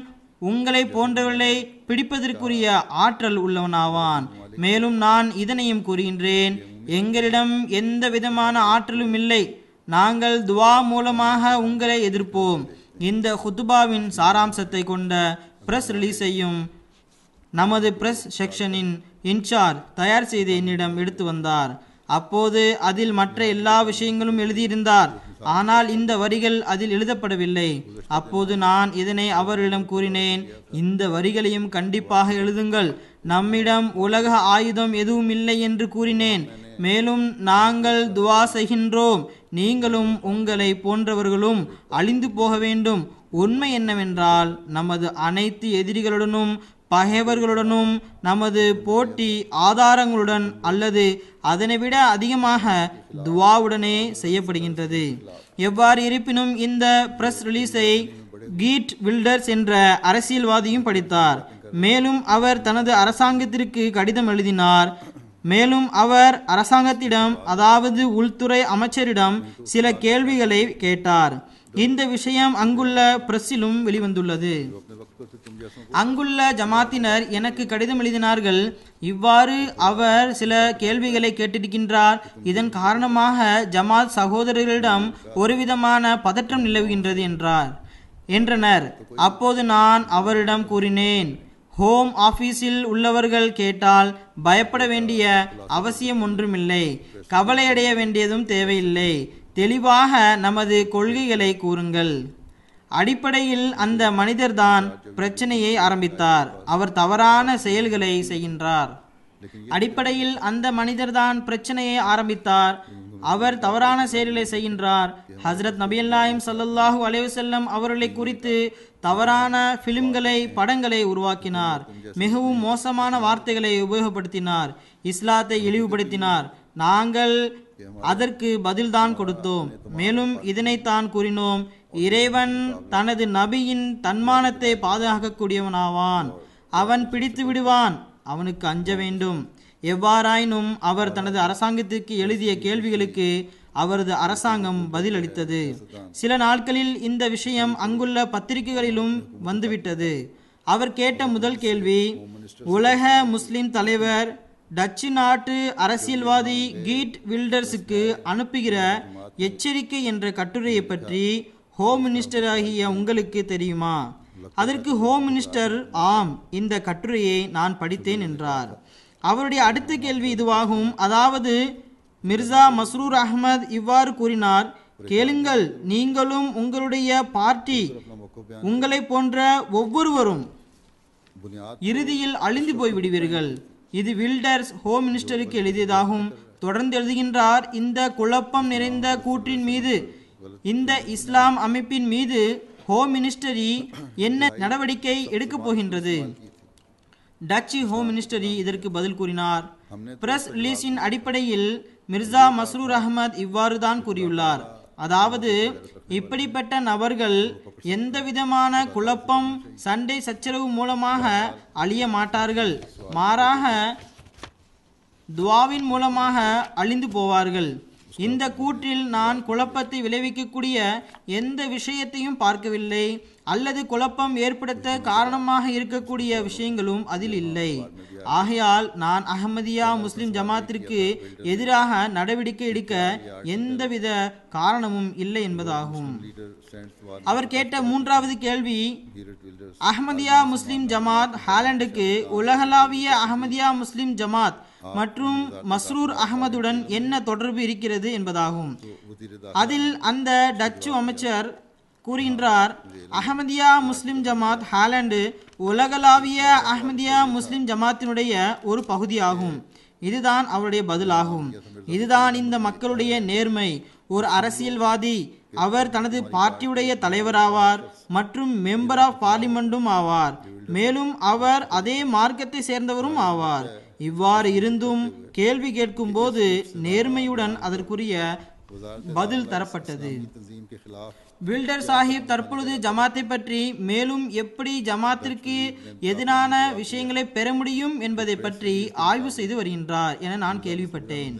உங்களை போன்றவர்களை பிடிப்பதற்குரிய ஆற்றல் உள்ளவனாவான். மேலும் நான் இதனையும் கூறுகின்றேன், எங்களிடம் எந்த விதமான ஆற்றலும் இல்லை. நாங்கள் துவா மூலமாக உங்களை எதிர்ப்போம். இந்த ஹுத்துபாவின் சாராம்சத்தை கொண்ட பிரஸ் ரிலீஸையும் நமது பிரஸ் செக்ஷனின் இன்சார்ஜ் தயார் செய்து என்னிடம் எடுத்து வந்தார். அப்போது அதில் மற்ற எல்லா விஷயங்களும் எழுதியிருந்தார். ஆனால் இந்த வரிகள் அதில் எழுதப்படவில்லை. அப்போது நான் இதனை அவர்களிடம் கூறினேன், இந்த வரிகளையும் கண்டிப்பாக எழுதுங்கள். நம்மிடம் உலக ஆயுதம் எதுவும் இல்லை என்று கூறினேன். மேலும் நாங்கள் துவா செய்கின்றோம், நீங்களும் உங்களை போன்றவர்களும் அழிந்து போக வேண்டும். உண்மை என்னவென்றால் நமது அனைத்து எதிரிகளுடனும் பகைவர்களுடனும் நமது போட்டி ஆதாரங்களுடன் அல்லது அதனைவிட அதிகமாக துவாவுடனே செய்யப்படுகின்றது. எவ்வாறு இருப்பினும் இந்த பிரஸ் ரிலீஸை கீட் வில்டர்ஸ் என்ற அரசியல்வாதியும் படித்தார். மேலும் அவர் தனது அரசாங்கத்திற்கு கடிதம் எழுதினார். மேலும் அவர் அரசாங்கத்திடம், அதாவது உள்துறை அமைச்சரிடம் சில கேள்விகளை கேட்டார். இந்த விஷயம் அங்குள்ள பிரஸிலும் வெளிவந்துள்ளது. அங்குள்ள ஜமாத்தினர் எனக்கு கடிதம் எழுதினார்கள். இவ்வாறு அவர் சில கேள்விகளை கேட்டிருக்கின்றார். இதன் காரணமாக ஜமாத் சகோதரர்களிடம் ஒருவிதமான பதற்றம் நிலவுகின்றது என்றனர். அப்போது நான் அவரிடம் கூறினேன், ஹோம் ஆபீஸில் உள்ளவர்கள் கேட்டால் பயப்பட வேண்டிய அவசியம் ஒன்றுமில்லை, கவலையடைய வேண்டியதும் தேவையில்லை. தெளிவாக நமது கொள்கைகளை கூறுங்கள். அடிப்படையில் அந்த மனிதர்தான் பிரச்சனையை ஆரம்பித்தார். அவர் தவறான செயல்களை செய்கின்றார். அடிப்படையில் அந்த மனிதர்தான் பிரச்சனையை ஆரம்பித்தார். அவர் தவறான செயல்களை செய்கின்றார். ஹசரத் நபிகள் நாயகம் ஸல்லல்லாஹு அலைஹி வஸல்லம் அவர்களை குறித்து தவறான பிலிம்களை, படங்களை உருவாக்கினார். மிகவும் மோசமான வார்த்தைகளை உபயோகப்படுத்தினார். இஸ்லாத்தை இழிவுபடுத்தினார். நாங்கள் அதற்கு பதில்தான் கொடுத்தோம். மேலும் இதனைத்தான் கூறினோம், இறைவன் தனது நபியின் தன்மானத்தை பாதுகாக்கக்கூடியவனாவான். அவன் பிடித்து விடுவான். அவனுக்கு அஞ்ச வேண்டும். எவ்வாறாயினும் அவர் தனது அரசாங்கத்திற்கு எழுதிய கேள்விகளுக்கு அவரது அரசாங்கம் பதிலளித்தது. சில நாட்களில் இந்த விஷயம் அங்குள்ள பத்திரிகைகளிலும் வந்துவிட்டது. அவர் கேட்ட முதல் கேள்வி, உலக முஸ்லிம் தலைவர் டச்சு நாட்டு அரசியல்வாதி கீட் வில்டர்ஸுக்கு அனுப்புகிற எச்சரிக்கை என்ற கட்டுரையை பற்றி ஹோம் மினிஸ்டர் ஆகிய உங்களுக்கு தெரியுமா? அதற்கு ஹோம் மினிஸ்டர், ஆம், இந்த கட்டுரையை நான் படித்தேன் என்றார். அவருடைய அடுத்த கேள்வி இதுவாகும். அதாவது, மிர்சா மஸ்ரூர் அஹ்மத் இவ்வாறு கூறினார், கேளுங்கள், நீங்களும் உங்களுடைய பார்ட்டி, உங்களை போன்ற ஒவ்வொருவரும் இறுதியில் அழிந்து போய்விடுவீர்கள். இது வில்டர்ஸ் ஹோம் மினிஸ்டருக்கு எழுதியதாகும். தொடர்ந்து எழுதுகின்றார், இந்த குழப்பம் நிறைந்த கூற்றின் மீது, இந்த இஸ்லாம் அமைப்பின் மீது ஹோம் மினிஸ்டரி என்ன நடவடிக்கை எடுக்கப் போகின்றது? டச்சு ஹோம் மினிஸ்டரி இதற்கு பதில் கூறினார். பிரஸ் ரிலீஸின் அடிப்படையில் மிர்சா மஸ்ரூர் அஹ்மத் இவ்வாறு தான் கூறியுள்ளார். அதாவது, இப்படிப்பட்ட நபர்கள் எந்த விதமான குழப்பம், சண்டை சச்சரவு மூலமாக அழிய மாட்டார்கள். மாறாக துவாவின் மூலமாக அழிந்து போவார்கள். இந்த கூற்றில் நான் குழப்பத்தை விளைவிக்கக்கூடிய எந்த விஷயத்தையும் பார்க்கவில்லை அல்லது குழப்பம் ஏற்படுத்த காரணமாக இருக்கக்கூடிய விஷயங்களும் அதில் இல்லை. ஆகையால் நான் அஹ்மதியா முஸ்லிம் ஜமாத்திற்கு எதிராக நடவடிக்கை எடுக்க எந்தவித காரணமும் இல்லை என்பதாகும். அவர் கேட்ட மூன்றாவது கேள்வி, அஹ்மதியா முஸ்லிம் ஜமாத் ஹாலண்டுக்கு உலகளாவிய அஹ்மதியா முஸ்லிம் ஜமாத் மற்றும் மஸ்ரூர் அகமதுடன் என்ன தொடர்பு இருக்கிறது என்பதாகும். அதில் அந்த டச்சு அமைச்சர் கூறுகின்றார், அஹ்மதியா முஸ்லிம் ஜமாத் ஹாலண்டு உலகளாவிய அஹ்மதியா முஸ்லிம் ஜமாத்தினுடைய ஒரு பகுதியாகும். இதுதான் அவருடைய பதிலாகும். இதுதான் இந்த மக்களுடைய நேர்மை. ஒரு அரசியல்வாதி, அவர் தனது பார்ட்டியுடைய தலைவராவார் மற்றும் மெம்பர் ஆஃப் பார்லிமெண்டும் ஆவார். மேலும் அவர் அதே மார்க்கத்தை சேர்ந்தவரும் ஆவார். இவ்வாறு இருந்தும் கேள்வி கேட்கும் போது நேர்மையுடன் அதற்குரிய பதில் தரப்பட்டது. வில்டர் சாஹிப் தற்பொழுது ஜமாத்தை பற்றி மேலும் எப்படி ஜமாத்திற்கு எதிரான விஷயங்களை பெற முடியும் என்பதை பற்றி ஆய்வு செய்து வருகின்றார் என நான் கேள்விப்பட்டேன்.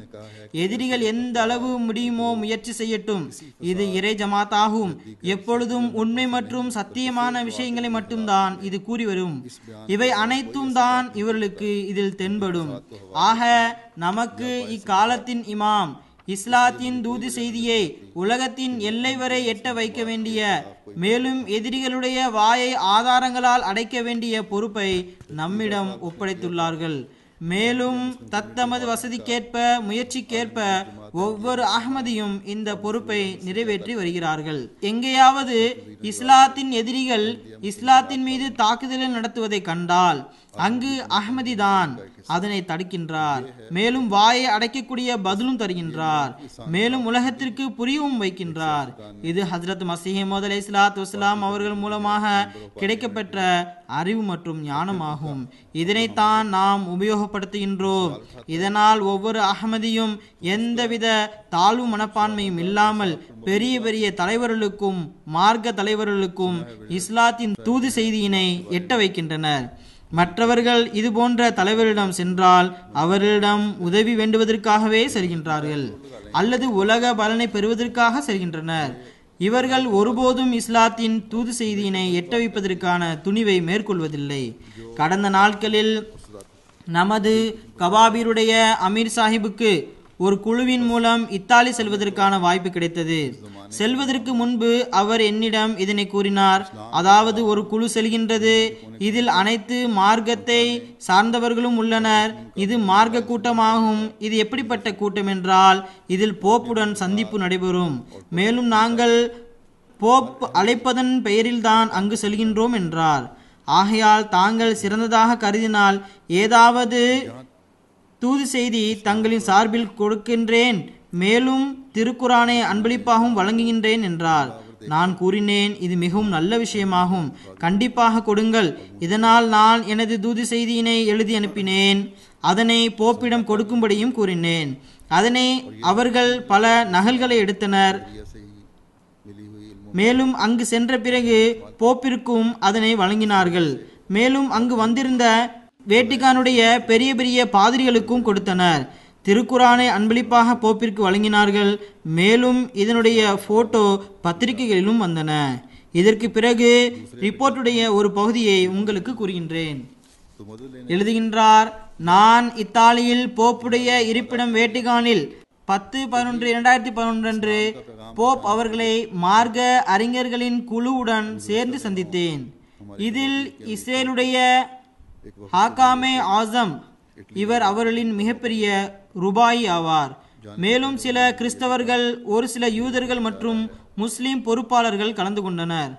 எதிரிகள் எந்த அளவு முடியுமோ முயற்சி செய்யட்டும், இது இறை ஜமாத்தாகும். எப்பொழுதும் உண்மை மற்றும் சத்தியமான விஷயங்களை மட்டும்தான் இது கூறி வரும். இவை அனைத்தும் தான் இவர்களுக்கு இதில் தென்படும். ஆக நமக்கு இக்காலத்தின் இமாம் இஸ்லாத்தின் தூது செய்தியை உலகத்தின் எல்லை வரை எட்ட வைக்க வேண்டிய, மேலும் எதிரிகளுடைய வாயை ஆதாரங்களால் அடைக்க வேண்டிய பொறுப்பை நம்மிடம் ஒப்படைத்துள்ளார்கள். மேலும் தத்தமது வசதிக்கேற்ப முயற்சிக்கேற்ப ஒவ்வொரு அஹ்மதியும் இந்த பொறுப்பை நிறைவேற்றி வருகிறார்கள். எங்கேயாவது இஸ்லாத்தின் எதிரிகள் இஸ்லாத்தின் மீது தாக்குதல் நடத்துவதை கண்டால் அங்கு அஹ்மதி தான் அதனை தடுக்கின்றார். மேலும் வாயை அடைக்கக்கூடிய பதிலும் தருகின்றார். மேலும் உலகத்திற்கு புரியவும் வைக்கின்றார். இது ஹஜ்ரத் மஸீஹ் மவ்ஊத் அலைஹிஸ்ஸலாத்து வஸ்ஸலாம் அவர்கள் மூலமாக கிடைக்கப்பெற்ற அறிவு மற்றும் ஞானமாகும். இதனைத்தான் நாம் உபயோகப்படுத்துகின்றோம். இதனால் ஒவ்வொரு அஹ்மதியும் எந்தவித தாழ்வு மனப்பான்மையும் இல்லாமல் பெரிய பெரிய தலைவர்களுக்கும் மார்க்க தலைவர்களுக்கும் இஸ்லாத்தின் தூது செய்தியினை எட்ட வைக்கின்றனர். மற்றவர்கள் இது போன்ற தலைவரிடம் சென்றால் அவர்களிடம் உதவி வேண்டுவதற்காகவே செல்கின்றார்கள் அல்லது உலக பலனை பெறுவதற்காக செல்கின்றனர். இவர்கள் ஒருபோதும் இஸ்லாத்தின் தூது செய்தியினை எட்ட வைப்பதற்கான துணிவை மேற்கொள்வதில்லை. கடந்த நாட்களில் நமது கபாபீருடைய அமீர் சாஹிபுக்கு ஒரு குழுவின் மூலம் இத்தாலி செல்வதற்கான வாய்ப்பு கிடைத்தது. செல்வதற்கு முன்பு அவர் என்னிடம் இதனை கூறினார். அதாவது ஒரு குழு செல்கின்றது, இதில் அனைத்து மார்க்கத்தை சார்ந்தவர்களும் உள்ளனர். இது மார்க்க கூட்டமாகும். இது எப்படிப்பட்ட கூட்டம் என்றால் இதில் போப்புடன் சந்திப்பு நடைபெறும். மேலும் நாங்கள் போப் அழைப்பதன் பெயரில்தான் அங்கு செல்கின்றோம் என்றார். ஆகையால் தாங்கள் சிறந்ததாக கருதினால் ஏதாவது தூது செய்தி தங்களின் சார்பில் கொடுக்கின்றேன், மேலும் திருக்குரானை அன்பளிப்பாகவும் வழங்குகின்றேன் என்றார். நான் கூறினேன், இது மிகவும் நல்ல விஷயமாகும், கண்டிப்பாக கொடுங்கள். இதனால் நான் எனது தூது செய்தியினை எழுதி அனுப்பினேன். அதனை போப்பிடம் கொடுக்கும்படியும் கூறினேன். அதனை அவர்கள் பல நகல்களை எடுத்தனர். மேலும் அங்கு சென்ற பிறகு போப்பிற்கும் அதனை வழங்கினார்கள். மேலும் அங்கு வந்திருந்த வேட்டிகானுடைய பெரிய பெரிய பாதிரிகளுக்கும் கொடுத்தனர். திருக்குரானை அன்பளிப்பாக போப்பிற்கு வழங்கினார்கள். மேலும் இதனுடைய போட்டோ பத்திரிகைகளிலும் வந்தன. இதற்கு பிறகு ரிப்போர்ட்டுடைய ஒரு பகுதியை உங்களுக்கு கூறுகின்றேன். எழுதுகின்றார், நான் இத்தாலியில் போப்புடைய இருப்பிடம் வேட்டிகானில் 10/11/2011 அன்று போப் அவர்களை மார்க்க அறிஞர்களின் குழுவுடன் சேர்ந்து சந்தித்தேன். இதில் இஸ்ரேலுடைய ஹாகாமே ஆசம், இவர் அவர்களின் மிகப்பெரிய ருபாயி ஆவார். மேலும் சில கிறிஸ்தவர்கள், ஒரு சில யூதர்கள் மற்றும் முஸ்லிம் பொறுப்பாளர்கள் கலந்து கொண்டனர்.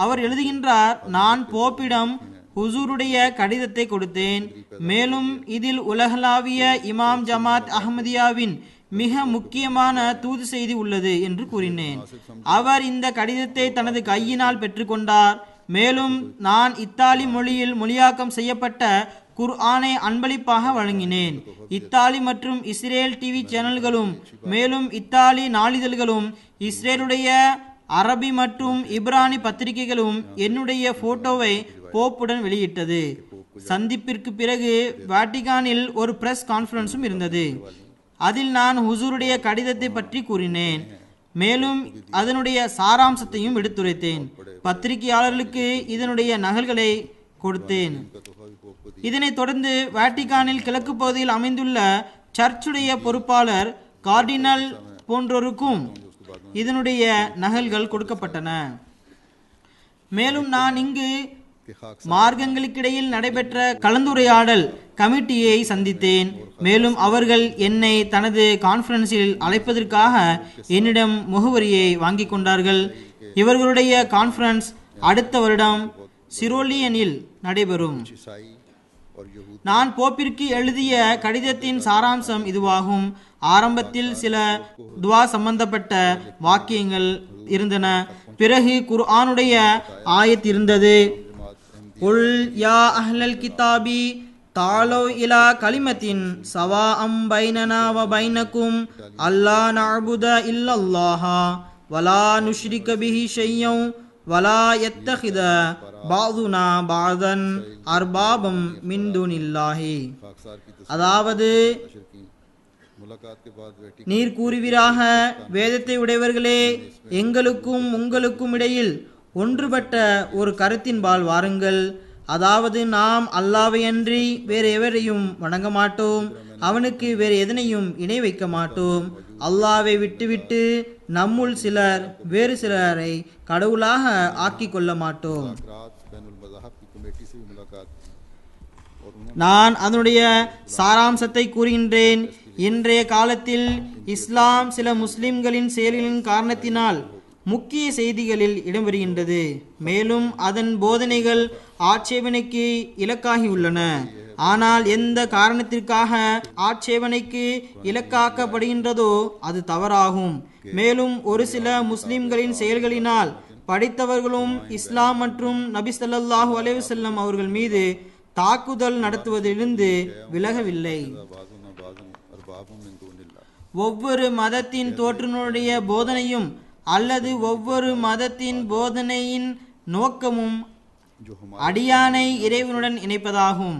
அவர் எழுதுகின்றார், நான் போப்பிடம் ஹுசூருடைய கடிதத்தை கொடுத்தேன். மேலும் இதில் உலகளாவிய இமாம் ஜமாத் அஹ்மதியாவின் மிக முக்கியமான தூது செய்தி உள்ளது என்று கூறினேன். அவர் இந்த கடிதத்தை தனது கையினால் பெற்றுக்கொண்டார். மேலும் நான் இத்தாலி மொழியில் மொழியாக்கம் செய்யப்பட்ட குர்ஆனை அன்பளிப்பாக வழங்கினேன். இத்தாலி மற்றும் இஸ்ரேல் டிவி சேனல்களும் மேலும் இத்தாலி நாளிதழ்களும் இஸ்ரேலுடைய அரபி மற்றும் இப்ரானி பத்திரிகைகளும் என்னுடைய போட்டோவை போப்புடன் வெளியிட்டது. சந்திப்பிற்கு பிறகு வாட்டிகானில் ஒரு பிரஸ் கான்ஃபரன்ஸும் இருந்தது. அதில் நான் ஹுசூருடைய கடிதத்தை பற்றி கூறினேன். மேலும் அதனுடைய சாராம்சத்தையும் எடுத்துரைத்தேன். பத்திரிகையாளர்களுக்கு இதனுடைய நகல்களை கொடுத்தேன். இதனைத் தொடர்ந்து வாட்டிகானில் கிழக்கு பகுதியில் அமைந்துள்ள சர்ச்சுடைய பொறுப்பாளர் கார்டினல் போன்றோருக்கும் இதனுடைய நகல்கள் கொடுக்கப்பட்டன. மேலும் நான் இங்கு மார்க்கங்களுக்கிடையில் நடைபெற்ற கலந்துரையாடல் கமிட்டியை சந்தித்தேன். மேலும் அவர்கள் என்னை தனது கான்ஃபரன்ஸில் அழைப்பதற்காக என்னிடம் முகவரியை வாங்கி கொண்டார்கள். இவர்களுடைய கான்ஃபரன்ஸ் அடுத்த வருடம் சிரோலியனில் நடைபெறும். நான் போப்பிற்கு எழுதிய கடிதத்தின் சாராம்சம் இதுவாகும். ஆரம்பத்தில் சில துவா சம்பந்தப்பட்ட வாக்கியங்கள் இருந்தன. பிறகு குர்ஆனுடைய ஆயத் இருந்தது. குல் யா அஹ்லல் கிதாபி தாலோ இலா கலிமத்தின் சவாஅம் பைனனா வ பைனக்கும் அல்லா நஅபுத இல்லல்லாஹ வலா நுஷ்ரிக பிஹி ஷையன் வலா யத்தஹித பாதுனா பாதன் அர்பாபம் மின் துனில்லாஹி. அதாவது நீர் கூறுவீராக, வேதத்தை உடையவர்களே, எங்களுக்கும் உங்களுக்கும் இடையில் ஒன்றுபட்ட ஒரு கருத்தின்பால் வாருங்கள். அதாவது நாம் அல்லாஹ்வை அன்றி வேறு எவரையும் வணங்க மாட்டோம், அவனுக்கு வேறு எதனையும் இணை வைக்க மாட்டோம். அல்லாஹ்வை விட்டுவிட்டு நம்முள் சிலர் வேறு சிலரை கடவுளாக ஆக்கி கொள்ள மாட்டோம். நான் அதனுடைய சாராம்சத்தை கூறுகின்றேன். இன்றைய காலத்தில் இஸ்லாம் சில முஸ்லிம்களின் செயல்களின் காரணத்தினால் முக்கிய செய்திகளில் இடம்பெறுகின்றது. மேலும் அதன் போதனைகள் ஆட்சேபனைக்கு இலக்காகி உள்ளன. ஆனால் எந்த காரணத்திற்காக ஆட்சேபனைக்கு இலக்காக்கப்படுகின்றதோ அது தவறாகும். மேலும் ஒரு சில முஸ்லிம்களின் செயல்களினால் படித்தவர்களும் இஸ்லாம் மற்றும் நபி ஸல்லல்லாஹு அலைஹி வஸல்லம் அவர்கள் மீது தாக்குதல் நடத்துவதிலிருந்து விலகவில்லை. ஒவ்வொரு மதத்தின் தோற்றுனுடைய போதனையும் அல்லது ஒவ்வொரு மதத்தின் போதனையின் நோக்கமும் அடியானை இறைவனுடன் இணைப்பதாகும்.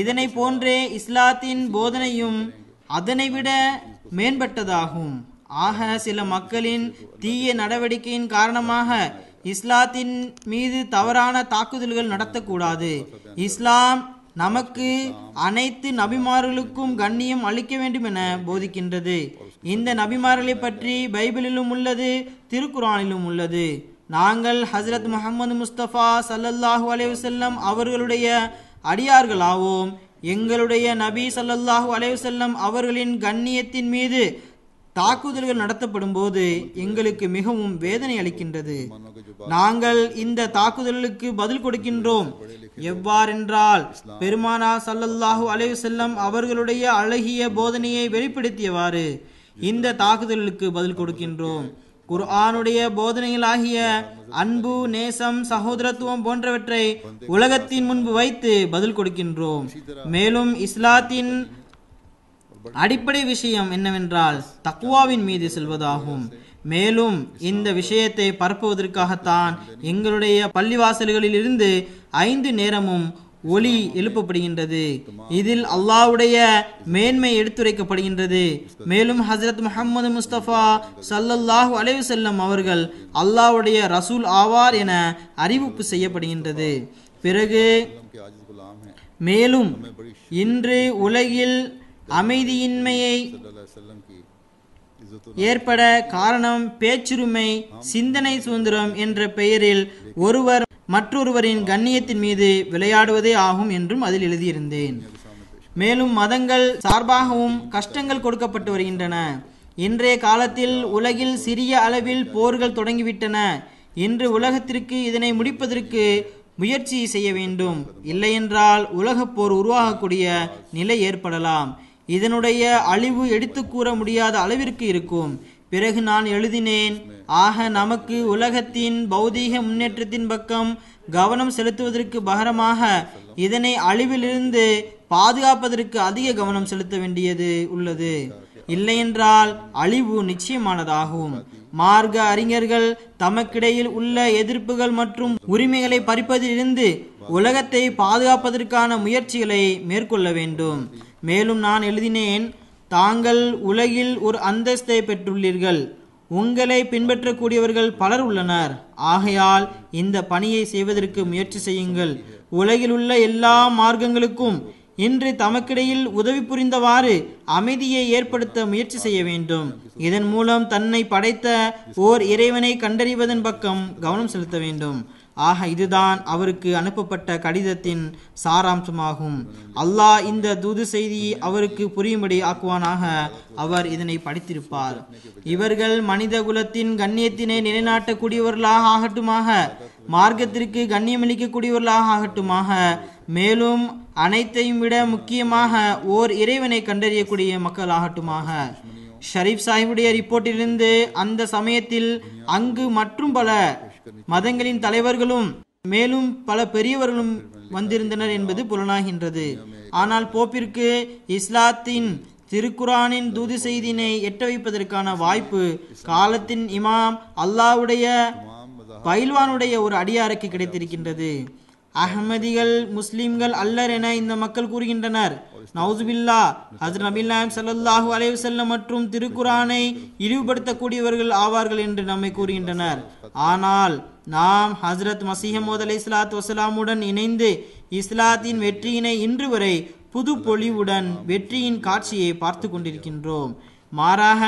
இதனை போன்றே இஸ்லாத்தின் போதனையும் அதனை விட மேம்பட்டதாகும். ஆக சில மக்களின் தீய நடவடிக்கையின் காரணமாக இஸ்லாத்தின் மீது தவறான தாக்குதல்கள் நடத்தக்கூடாது. இஸ்லாம் நமக்கு அனைத்து நபிமார்களுக்கும் கண்ணியம் அளிக்க வேண்டும் என போதிக்கின்றது. இந்த நபிமார்களை பற்றி பைபிளிலும் உள்ளது, திருக்குரானிலும் உள்ளது. நாங்கள் ஹஜ்ரத் முஹம்மது முஸ்தபா ஸல்லல்லாஹு அலைஹி வஸல்லம் அவர்களுடைய அடியார்களாவோம். எங்களுடைய நபி ஸல்லல்லாஹு அலைஹி வஸல்லம் அவர்களின் கண்ணியத்தின் மீது தாக்குதல்கள் நடத்தப்படும் போது எங்களுக்கு மிகவும் வேதனை அளிக்கின்றது. நாங்கள் இந்த தாக்குதலுக்கு பதில் கொடுக்கின்றோம். எவ்வாறென்றால் பெருமானா ஸல்லல்லாஹு அலைஹி வஸல்லம் அவர்களுடைய அழகிய போதனையை வெளிப்படுத்தியவாறு இந்த தாக்குதலுக்கு பதில் கொடுக்கின்றோம். குர்ஆனுடைய போதனைகளாகிய அன்பு, நேசம், சகோதரத்துவம் போன்றவற்றை உலகத்தின் முன்பு வைத்து பதில் கொடுக்கின்றோம். மேலும் இஸ்லாத்தின் அடிப்படை விஷயம் என்னவென்றால் தக்வாவின் மீது செல்வதாகும். மேலும் இந்த விஷயத்தை பரப்புவதற்காகத்தான் எங்களுடைய பள்ளிவாசல்களில் இருந்து 5 நேரமும் ஒலி எழுப்பப்படுகின்றது. இதில் அல்லாஹ்வுடைய மேன்மை எடுத்துரைக்கப்படுகின்றது. மேலும் ஹஜ்ரத் முஹம்மது முஸ்தபா ஸல்லல்லாஹு அலைஹி வஸல்லம் அவர்கள் அல்லாஹ்வுடைய ரசூல் ஆவார் என அறிவிப்பு செய்யப்படுகின்றது. பிறகு மேலும் இன்று உலகில் அமைதியின்மையை ஏற்பட காரணம் பேச்சுரிமை, சிந்தனை சுதந்திரம் என்ற பெயரில் ஒருவர் மற்றொருவரின் கண்ணியத்தின் மீது விளையாடுவதே ஆகும் என்றும் அதில் எழுதியிருந்தேன். மேலும் மதங்கள் சார்பாகவும் கஷ்டங்கள் கொடுக்கப்பட்டு வருகின்றன. இன்றைய காலத்தில் உலகில் சிறிய அளவில் போர்கள் தொடங்கிவிட்டன. இன்று உலகத்திற்கு இதனை முடிப்பதற்கு முயற்சி செய்ய வேண்டும். இல்லையென்றால் உலகப் போர் உருவாகக்கூடிய நிலை ஏற்படலாம். இதனுடைய அழிவு எடுத்து கூற முடியாத அளவிற்கு இருக்கும். பிறகு நான் எழுதினேன், ஆக நமக்கு உலகத்தின் பௌதீக முன்னேற்றத்தின் பக்கம் கவனம் செலுத்துவதற்கு பகரமாக இதனை அழிவிலிருந்து பாதுகாப்பதற்கு அதிக கவனம் செலுத்த வேண்டியது உள்ளது. இல்லையென்றால் அழிவு நிச்சயமானதாகும். மார்க்க அறிஞர்கள் தமக்கிடையில் உள்ள எதிர்ப்புகள் மற்றும் உரிமைகளை பறிப்பதிலிருந்து உலகத்தை பாதுகாப்பதற்கான முயற்சிகளை மேற்கொள்ள வேண்டும். மேலும் நான் எழுதினேன், தாங்கள் உலகில் ஒரு அந்தஸ்தை பெற்றுள்ளீர்கள். உங்களை பின்பற்றக்கூடியவர்கள் பலர் உள்ளனர். ஆகையால் இந்த பணியை செய்வதற்கு முயற்சி செய்யுங்கள். உலகில் உள்ள எல்லா மார்க்கங்களுக்கும் இன்று தமக்கிடையில் உதவி புரிந்தவாறு அமைதியை ஏற்படுத்த முயற்சி செய்ய வேண்டும். இதன் மூலம் தன்னை படைத்த ஓர் இறைவனை கண்டறிவதன் பக்கம் கவனம் செலுத்த வேண்டும். ஆக இதுதான் அவருக்கு அனுப்பப்பட்ட கடிதத்தின் சாராம்சமாகும். அல்லாஹ் இந்த தூது செய்தி அவருக்கு புரியும்படி ஆக்குவானாக. அவர் இதனை படித்திருப்பார். இவர்கள் மனித குலத்தின் கண்ணியத்தினை நிலைநாட்டக்கூடியவர்களாக ஆகட்டுமாக, மார்க்கத்திற்கு கண்ணியமளிக்கக்கூடியவர்களாக ஆகட்டுமாக, மேலும் அனைத்தையும் விட முக்கியமாக ஓர் இறைவனை கண்டறியக்கூடிய மக்கள் ஆகட்டுமாக. ஷரீப் சாஹிபுடைய ரிப்போர்ட்டிலிருந்து அந்த சமயத்தில் அங்கு மற்றும் பல மதங்களின் தலைவர்களும் மேலும் பல பெரியவர்களும் வந்திருந்தனர் என்பது புலனாகின்றது. ஆனால் போப்பிற்கு இஸ்லாத்தின் திருக்குரானின் தூது செய்தியினை எட்ட வைப்பதற்கான வாய்ப்பு காலத்தின் இமாம் அல்லாஹ்வுடைய பைல்வானுடைய ஒரு அடியாருக்கு கிடைத்திருக்கின்றது. அஹ்மதிகள் முஸ்லிம்கள் அல்லர் என இந்த மக்கள் கூறுகின்றனர். நவுசுபில்லா, ஹஜ்ரத் நபி நாயகம் ஸல்லல்லாஹு அலைஹி வஸல்லம் மற்றும் திருக்குரானை இழிவுபடுத்தக்கூடியவர்கள் ஆவார்கள் என்று நம்மை கூறுகின்றனர். ஆனால் நாம் ஹஜ்ரத் மஸீஹ் மவ்ஊத் அலைஹிஸ்ஸலாத்து வஸலாமுடன் இணைந்து இஸ்லாத்தின் வெற்றியினை இன்று வரை புது பொலிவுடன் வெற்றியின் காட்சியை பார்த்து கொண்டிருக்கின்றோம். மாறாக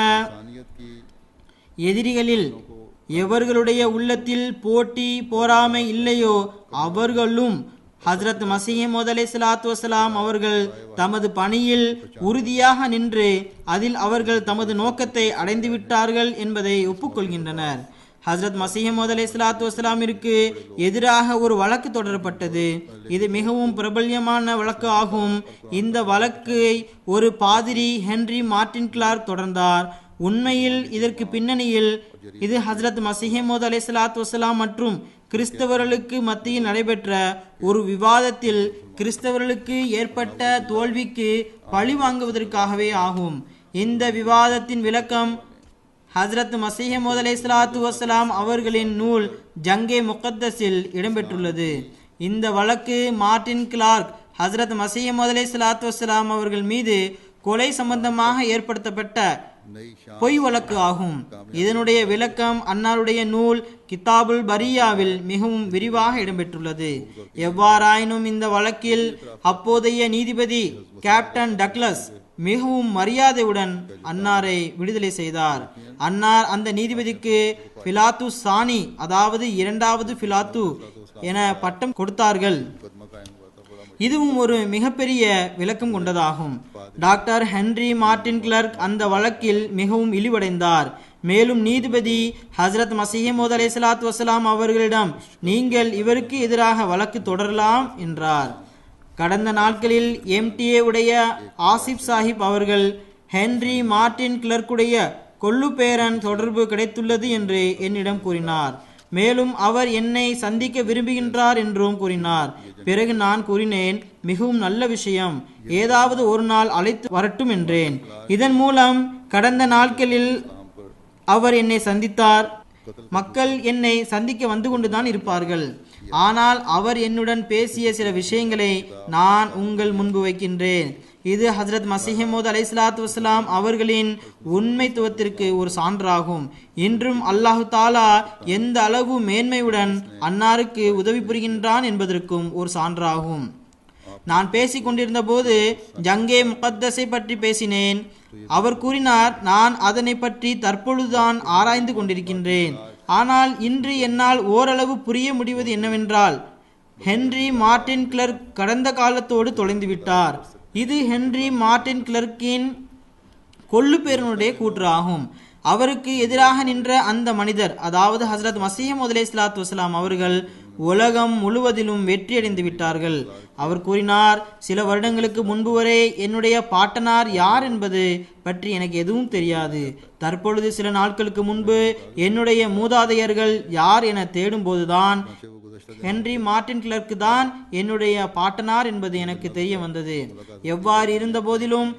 எதிரிகளில் எவர்களுடைய உள்ளத்தில் போட்டி போராமை இல்லையோ அவர்களும் ஹஜ்ரத் மஸீஹ் மவ்ஊத் அலைஹிஸ்ஸலாத்து வஸலாம் அவர்கள் தமது பணியில் உறுதியாக நின்று அதில் அவர்கள் தமது நோக்கத்தை அடைந்து விட்டார்கள் என்பதை ஒப்புக்கொள்கின்றனர். ஹஜ்ரத் மஸீஹ் மவ்ஊத் அலைஹிஸ்ஸலாத்து வஸலாமிற்கு எதிராக ஒரு வழக்கு தொடரப்பட்டது. இது மிகவும் பிரபல்யமான வழக்கு ஆகும். இந்த வழக்கை ஒரு பாதிரி ஹென்றி மார்டின் கிளார்க் தொடர்ந்தார். உண்மையில் இதற்கு பின்னணியில் இது ஹஜ்ரத் மஸீஹ் மவ்ஊத் அலைஹிஸ்ஸலாத்து வஸலாம் மற்றும் கிறிஸ்தவர்களுக்கு மத்தியில் நடைபெற்ற ஒரு விவாதத்தில் கிறிஸ்தவர்களுக்கு ஏற்பட்ட தோல்விக்கு பழி வாங்குவதற்காகவே ஆகும். இந்த விவாதத்தின் விளக்கம் ஹஜ்ரத் மஸீஹ் மவ்ஊத் அலைஹிஸ்ஸலாத்து வஸலாம் அவர்களின் நூல் ஜங்கே முகத்தஸில் இடம்பெற்றுள்ளது. இந்த வழக்கு மார்டின் கிளார்க் ஹஜ்ரத் மஸீஹ் மவ்ஊத் அலைஹிஸ்ஸலாத்து வஸலாம் அவர்கள் மீது கொலை சம்பந்தமாக ஏற்படுத்தப்பட்ட பொய் வழக்கு ஆகும். இதனுடைய விளக்கம் அன்னாருடைய நூல் கிதாபுல் பரியாவில் மிகவும் விரிவாக இடம்பெற்றுள்ளது. எவ்வாறாயினும் இந்த வழக்கில் அப்போதைய நீதிபதி கேப்டன் டக்ளஸ் மிகவும் மரியாதையுடன் அன்னாரை விடுதலை செய்தார். அன்னார் அந்த நீதிபதிக்கு பிலாத்து சானி, அதாவது இரண்டாவது பிலாத்து என பட்டம் கொடுத்தார்கள். இதுவும் ஒரு மிகப்பெரிய விளக்கம் கொண்டதாகும். டாக்டர் ஹென்றி மார்டின் கிளார்க் அந்த வழக்கில் மிகவும் இழிவடைந்தார். மேலும் நீதிபதி ஹஜ்ரத் மஸீஹ் மவ்ஊத் அலைஹிஸ்ஸலாத்து வஸலாம் அவர்களிடம் நீங்கள் இவருக்கு எதிராக வழக்கு தொடரலாம் என்றார். கடந்த நாட்களில் MTA உடைய ஆசிப் சாஹிப் அவர்கள் ஹென்றி மார்டின் கிளார்க்குடைய கொள்ளுப்பேரன் தொடர்பு கிடைத்துள்ளது என்று என்னிடம் கூறினார். மேலும் அவர் என்னை சந்திக்க விரும்புகின்றார் என்றும் கூறினார். பிறகு நான் கூறினேன், மிகவும் நல்ல விஷயம், ஏதாவது ஒரு நாள் அழைத்து வரட்டும் என்றேன். இதன் மூலம் கடந்த நாட்களில் அவர் என்னை சந்தித்தார். மக்கள் என்னை சந்திக்க வந்து கொண்டுதான் இருப்பார்கள். ஆனால் அவர் என்னுடன் பேசிய சில விஷயங்களை நான் உங்கள் முன்பு வைக்கின்றேன். இது ஹஜ்ரத் மஸீஹ் மவ்ஊத் அலைஹிஸ்ஸலாத்து வஸலாம் அவர்களின் உண்மைத்துவத்திற்கு ஒரு சான்றாகும். இன்றும் அல்லாஹு தாலா எந்த அளவு மேன்மையுடன் அன்னாருக்கு உதவி புரிகின்றான் என்பதற்கும் ஒரு சான்றாகும். நான் பேசிக் கொண்டிருந்த போது ஜங்கே முகத்தஸை பற்றி பேசினேன். அவர் கூறினார், நான் அதனை பற்றி தற்பொழுதுதான் ஆராய்ந்து கொண்டிருக்கின்றேன். ஆனால் இன்று என்னால் ஓரளவு புரிய முடிவது என்னவென்றால், ஹென்றி மார்டின் கிளார்க் கடந்த காலத்தோடு தொலைந்து விட்டார். இது ஹென்றி மார்டின் கிளார்க்கின் கொள்ளுப்பேரனுடைய கூற்று ஆகும். அவருக்கு எதிராக நின்ற அந்த மனிதர், அதாவது ஹஜ்ரத் மஸீஹ் மவ்ஊத் அலைஹிஸ்ஸலாத்து வஸலாம் அவர்கள் உலகம் முழுவதிலும் வெற்றியடைந்து விட்டார்கள். அவர் கூறினார், சில வருடங்களுக்கு முன்பு வரை என்னுடைய பாட்டனார் யார் என்பது பற்றி எனக்கு எதுவும் தெரியாது. தற்பொழுது சில நாட்களுக்கு முன்பு என்னுடைய மூதாதையர்கள் யார் என தேடும் போதுதான் ஹென்றி மார்டின் கிளார்க் தான் என்னுடைய பாட்டனார் என்பது எனக்கு தெரிய வந்தது. எவ்வாறு இருந்த போதிலும்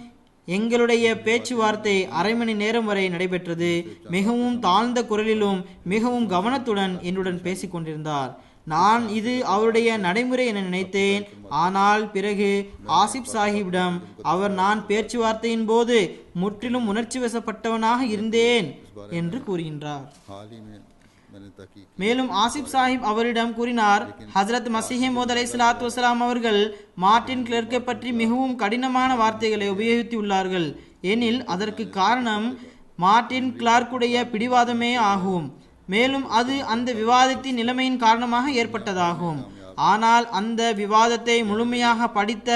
எங்களுடைய பேச்சுவார்த்தை அரை மணி நேரம் வரை நடைபெற்றது. மிகவும் தாழ்ந்த குரலிலும் மிகவும் கவனத்துடன் என்னுடன் பேசிக் கொண்டிருந்தார். நான் இது அவருடைய நடைமுறை என நினைத்தேன். ஆனால் பிறகு ஆசிப் சாஹிப்பிடம் அவர் நான் பேச்சுவார்த்தையின் போது முற்றிலும் உணர்ச்சி வசப்பட்டவனாக இருந்தேன் என்று கூறுகின்றார். हाल ही में मैंने तहकीक மேலும் ஆசிப் சாஹிப் அவரிடம் கூறினார், ஹஜ்ரத் மசீஹ் மவ்ஊத் அலைஹிஸ்ஸலாத்து வஸ்ஸலாம் அவர்கள் மார்ட்டின் கிளர்க்கை பற்றி மிகவும் கடினமான வார்த்தைகளை உபயோகித்துள்ளார்கள். எனில் அதற்கு காரணம் மார்ட்டின் கிளார்க்குடைய பிடிவாதமே ஆகும். மேலும் அது அந்த விவாதத்தின் நிலைமையின் காரணமாக ஏற்பட்டதாகும். ஆனால் அந்த விவாதத்தை முழுமையாக படித்த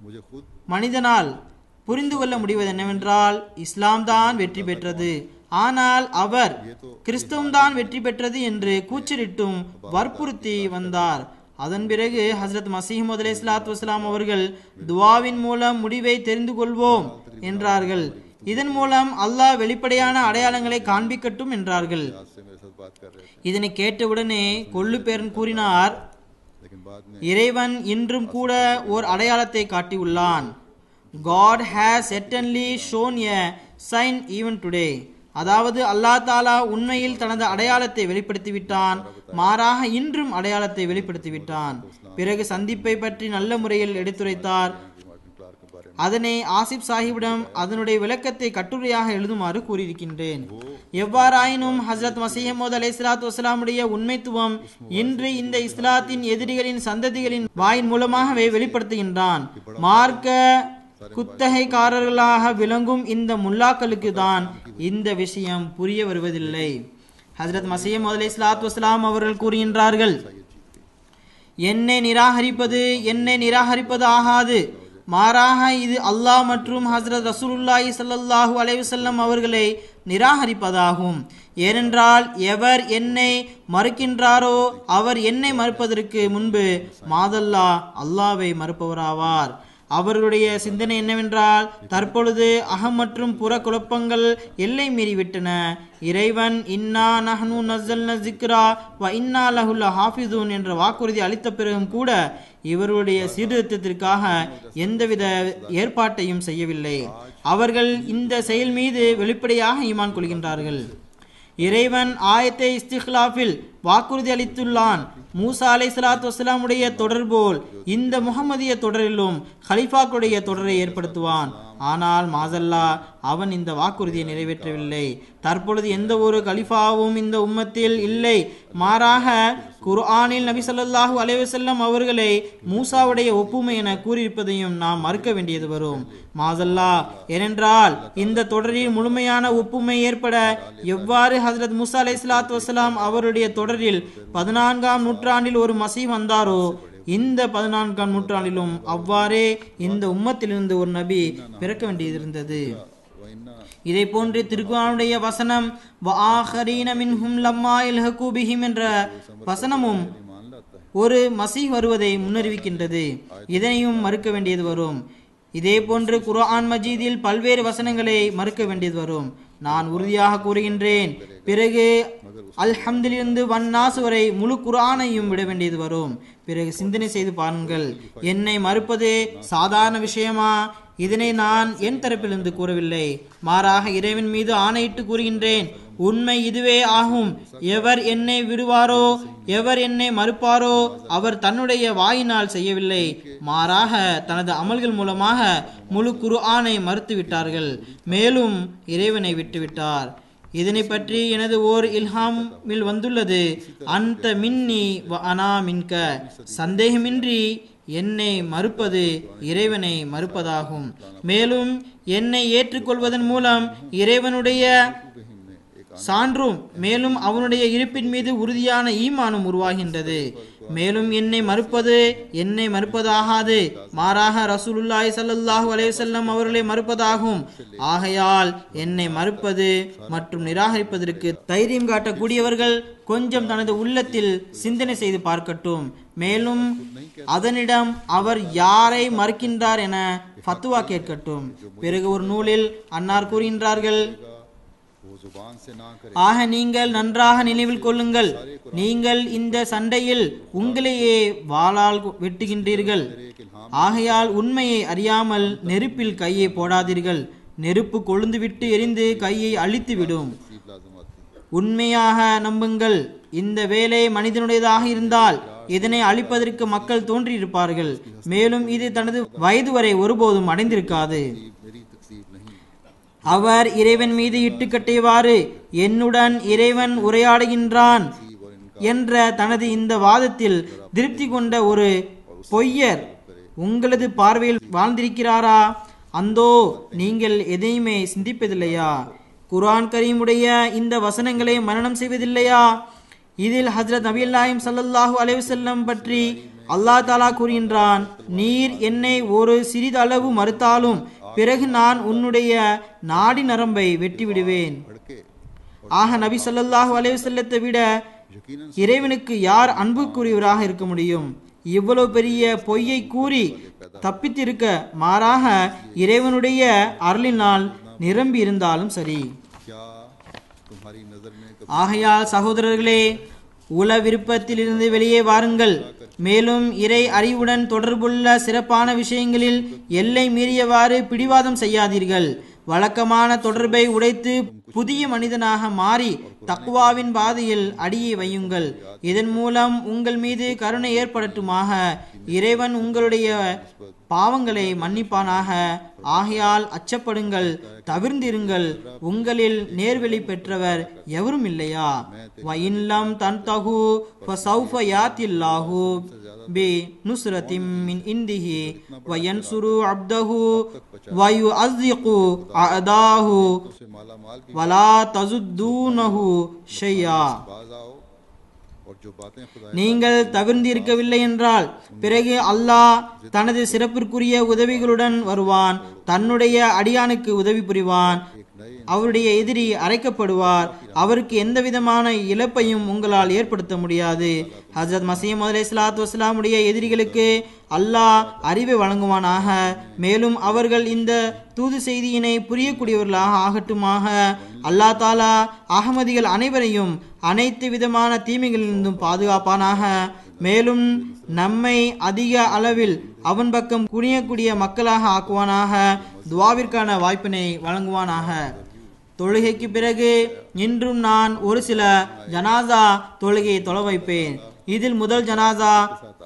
मुझे खुद மனிதனால் புரிந்து கொள்ள முடிவது என்னவென்றால் இஸ்லாம் தான் வெற்றி பெற்றது, ஆனால் அவர் கிறிஸ்தவம்தான் வெற்றி பெற்றது என்று கூச்சலிட்டும் வற்புறுத்தி வந்தார். அதன் பிறகு ஹஜ்ரத் மசீஹ் மவ்ஊத் அலைஹிஸ்ஸலாத்து வஸ்ஸலாம் அவர்கள் துவாவின் மூலம் முடிவை தெரிந்து கொள்வோம் என்றார்கள். இதன் மூலம் அல்லாஹ் வெளிப்படையான அடையாளங்களை காண்பிக்கட்டும் என்றார்கள். आज से मेरे साथ बात कर रहे थे, இதனை கேட்டவுடனே கொள்ளுப்பேரன் கூறினார், लेकिन बाद में இறைவன் இன்றும் கூட ஓர் அடையாளத்தை காட்டியுள்ளான். God has certainly shown a sign even today. அதாவது அல்லாஹ் தாலா உண்மையில் தனது அடையாளத்தை வெளிப்படுத்திவிட்டான், மாறாக இன்றும் அடையாளத்தை வெளிப்படுத்திவிட்டான். பிறகு சந்திப்பை பற்றி நல்ல முறையில் எடுத்துரைத்தார். मार्टिन क्लार्क के बारे அதனை ஆசிப் சாஹிப்பிடம் அதனுடைய விளக்கத்தை கட்டுரையாக எழுதுமாறு கூறியிருக்கின்றேன். எவ்வாறாயினும் ஹஜ்ரத் மசீஹ் மவ்ஊத் அலைஹிஸ்ஸலாத்து வஸ்ஸலாமுடைய உண்மைத்துவம் இன்று இந்த இஸ்லாத்தின் எதிரிகளின் சந்ததிகளின் வாயின் மூலமாகவே வெளிப்படுத்துகின்றான். மார்க்க குத்தகைக்காரர்களாக விளங்கும் இந்த முல்லாக்களுக்கு தான் இந்த விஷயம் புரிய வருவதில்லை. ஹஜ்ரத் மசீஹ் மவ்ஊத் அலைஹிஸ்ஸலாத்து வஸ்ஸலாம் அவர்கள் கூறுகின்றார்கள், என்னை நிராகரிப்பது ஆகாது, மாறாக இது அல்லாஹ் மற்றும் ஹஜ்ரத் ரசூலுல்லாஹி ஸல்லல்லாஹு அலைஹி வஸல்லம் அவர்களை நிராகரிப்பதாகும். ஏனென்றால் எவர் என்னை மறுக்கின்றாரோ அவர் என்னை மறுப்பதற்கு முன்பு மாதல்லா அல்லாஹ்வை மறுப்பவராவார். அவர்களுடைய சிந்தனை என்னவென்றால் தற்பொழுது அகம் மற்றும் புற குழப்பங்கள் எல்லை மீறிவிட்டன. இறைவன் இன்னா நஹ்னு நஸல்னா ஸிக்ரா வ இன்னா லஹு லஹாஃபிஸூன் என்ற வாக்குறுதி அளித்த பிறகும் கூட இவருடைய சீர்திருத்தத்திற்காக எந்தவித ஏற்பாட்டையும் செய்யவில்லை. அவர்கள் இந்த செயல் மீது வெளிப்படையாக ஈமான் கொள்கின்றார்கள். இறைவன் ஆயத்தை இஸ்திக்லாஃபில் வாக்குறுதி அளித்துள்ளான். மூசா அலைஹிஸ்ஸலாத்து வஸ்ஸலாமுடைய தொடர் போல் இந்த முஹம்மதிய தொடரிலும் ஹலீஃபாக்களுடைய தொடரை ஏற்படுத்துவான். ஆனால் மாசல்லா அவன் இந்த வாக்குறுதியை நிறைவேற்றவில்லை. தற்பொழுது எந்த ஒரு கலிஃபாவும் இந்த உம்மத்தில் இல்லை. மாறாக குர்ஆனில் நபி ஸல்லல்லாஹு அலைஹி வஸல்லம் அவர்களை மூசாவுடைய ஒப்புமை என கூறியிருப்பதையும் நாம் மறுக்க வேண்டியது வரும். மாசல்லா ஏனென்றால் இந்த தொடரில் முழுமையான ஒப்புமை ஏற்பட எவ்வாறு ஹஜ்ரத் மூசா அலைஹிஸ்ஸலாத்து வஸ்ஸலாம் அவருடைய தொடரில் 14ஆம் நூற்றாண்டில் ஒரு மசீஹ் வந்தாரோ, இந்த 14ஆம் நூற்றாண்டிலும் அவ்வாறே இந்த உம்மத்திலிருந்து ஒரு நபி பிறக்க வேண்டியிருந்தது. இதை போன்று திருக்குர்ஆனுடைய வசனம் வஆஹரீன மின்ஹும் லம்மா யல்ஹகு பிஹிம் என்ற வசனமும் ஒரு மசீஹ் வருவதை முன்னறிவிக்கின்றது. இதனையும் மறுக்க வேண்டியது வரும். இதே போன்று குர்ஆன் மஜீதில் பல்வேறு வசனங்களை மறுக்க வேண்டியது வரும். நான் உறுதியாக கூறுகின்றேன், பிறகு அல்ஹம்திலிருந்து வன்னாஸ் வரை முழு குர்ஆனையும் விட வேண்டியது வரும். பிறகு சிந்தனை செய்து பாருங்கள், என்னை மறுப்பது சாதாரண விஷயமா? இதனை நான் என் தரப்பிலிருந்து கூறவில்லை, மாறாக இறைவன் மீது ஆணையிட்டு கூறுகின்றேன், உண்மை இதுவே ஆகும். எவர் என்னை விடுவாரோ, எவர் என்னை மறுப்பாரோ அவர் தன்னுடைய வாயினால் செய்யவில்லை, மாறாக தனது அமல்கள் மூலமாக முழு குர்ஆனை மறுத்து விட்டார்கள், மேலும் இறைவனை விட்டுவிட்டார். இதனை பற்றி எனது ஓர் இல்ஹாமில் வந்துள்ளது, அந்த மின்னி வ அனா மின்க, சந்தேகமின்றி என்னை மறுப்பது இறைவனை மறுப்பதாகும். மேலும் என்னை ஏற்றுக்கொள்வதன் மூலம் இறைவனுடைய சான்றும் மேலும் அவனுடைய இருப்பின் மீது உறுதியான ஈமானும் உருவாகின்றது. மேலும் என்னை மறுப்பது என்னை மறுப்பதாகாது, மாறாக ரசூலுல்லாஹி ஸல்லல்லாஹு அலைஹி வஸல்லம் அவர்களை மறுப்பதாகும். ஆகையால் என்னை மறுப்பது மற்றும் நிராகரிப்பதற்கு தைரியம் காட்டக்கூடியவர்கள் கொஞ்சம் தனது உள்ளத்தில் சிந்தனை செய்து பார்க்கட்டும். மேலும் அதனிடம் அவர் யாரை மறுக்கின்றார் என ஃபத்வா கேட்கட்டும். பிறகு ஒரு நூலில் அன்னார் கூறுகின்றார்கள், जुबान से ना करे ஆக நீங்கள் நன்றாக நினைவில் கொள்ளுங்கள், நீங்கள் இந்த சண்டையில் உங்களையே வாளால் வெட்டுகின்றீர்கள். ஆகையால் உண்மையை அறியாமல் நெருப்பில் கையை போடாதீர்கள். நெருப்பு கொழுந்துவிட்டு எரிந்து கையை அழித்துவிடும். तकलीफ लाजम आती है। உண்மையாக நம்புங்கள், இந்த வேலை மனிதனுடையதாக இருந்தால் இதனை அழிப்பதற்கு மக்கள் தோன்றியிருப்பார்கள். மேலும் இது தனது வயது வரை ஒருபோதும் அடைந்திருக்காது. मेरी तकसीब नहीं அவர் இறைவன் மீது இட்டுக்கட்டியவாறு என்னுடன் இறைவன் உரையாடுகின்றான் என்ற தனது இந்த வாதத்தில் திருப்தி கொண்ட ஒரு பொய்யர் உங்களது பார்வையில் வாழ்ந்திருக்கிறாரா? அந்தோ நீங்கள் எதையுமே சிந்திப்பதில்லையா? குர்ஆன் கரீமுடைய இந்த வசனங்களை மனனம் செய்வதில்லையா? இதில் ஹஜ்ரத் நபியல்லாஹிம் ஸல்லல்லாஹு அலைஹி வஸல்லம் பற்றி அல்லாஹ் தஆலா கூறுகின்றான், நீர் என்னை ஒரு சிறிதளவு மறுத்தாலும் பிறகு நான் உன்னுடைய நாடி நரம்பை வெட்டி விடுவேன். भड़के ஆக நபி ஸல்லல்லாஹு அலைஹி வஸல்லத்தை விட यकीनन இறைவனுக்கு யார் அன்புக்குரியவராக இருக்க முடியும்? இவ்வளவு பெரிய பொய்யை கூறி தப்பித்திருக்க மாறாக இறைவனுடைய அருளினால் நிரம்பி இருந்தாலும் சரி. क्या तुम्हारी नजर में कभी ஆகையால் சகோதரர்களே, உல விருப்பத்திலிருந்து வெளியே வாருங்கள். மேலும் இறை அறிவுடன் தொடர்புள்ள சிறப்பான விஷயங்களில் எல்லை மீறியவாறு பிடிவாதம் செய்யாதீர்கள். வழக்கமான தொடர்பை உடைத்து புதிய மனிதனாக மாறி தக்வாவின் பாதையில் அடியை வையுங்கள். இதன் மூலம் உங்கள் மீது கருணை ஏற்படட்டுமாக. இறைவன் உங்களுடைய பாவங்களை மன்னிப்பானாக. ஆகையால் அச்சப்படுங்கள், தவிர்ந்திருங்கள். உங்களில் நேர்வழி பெற்றவர் எவரும் இல்லையா? வஇன்லம் தன்தஹு ஃபஸௌஃப யாத்தில்லாஹு பி நுஸ்ரத்தின் மின் இந்திஹி வயன்சுரு அப்தஹு வயுஅஸ்ஸிகு அஅதாஹு से माला माल की வலா தசுத்தூனஹு ஷையா. बाज आओ और जो बातें खुदा நீங்கள் தவிர்ந்து இருக்கவில்லை என்றால் பிறகு அல்லாஹ் தனது சிறப்பிற்குரிய உதவிகளுடன் வருவான். தன்னுடைய அடியானுக்கு உதவி புரிவான். அவருடைய எதிரி அரைக்கப்படுவார். அவருக்கு எந்த விதமான இழப்பையும் உங்களால் ஏற்படுத்த முடியாது. ஹஜ்ரத் மஸீஹ் மவ்ஊத் அலைஹிஸ்ஸலாத்து வஸ்ஸலாமுடைய எதிரிகளுக்கு அல்லாஹ் அறிவை வழங்குவானாக. மேலும் அவர்கள் இந்த தூது செய்தியினை புரியக்கூடியவர்களாக ஆகட்டுமாக. அல்லாஹ் தாலா அகமதிகள் அனைவரையும் அனைத்து விதமான தீமைகளிலிருந்தும் பாதுகாப்பானாக. மேலும் நம்மை அதிக அளவில் அவன் பக்கம் குனியக்கூடிய மக்களாக ஆக்குவானாக. துவாவிற்கான வாய்ப்பினை வழங்குவானாக. தொழுகைக்கு பிறகு இன்றும் நான் ஒரு சில ஜனாசா தொழுகையை தொழ வைப்பேன். இதில் முதல் ஜனாசா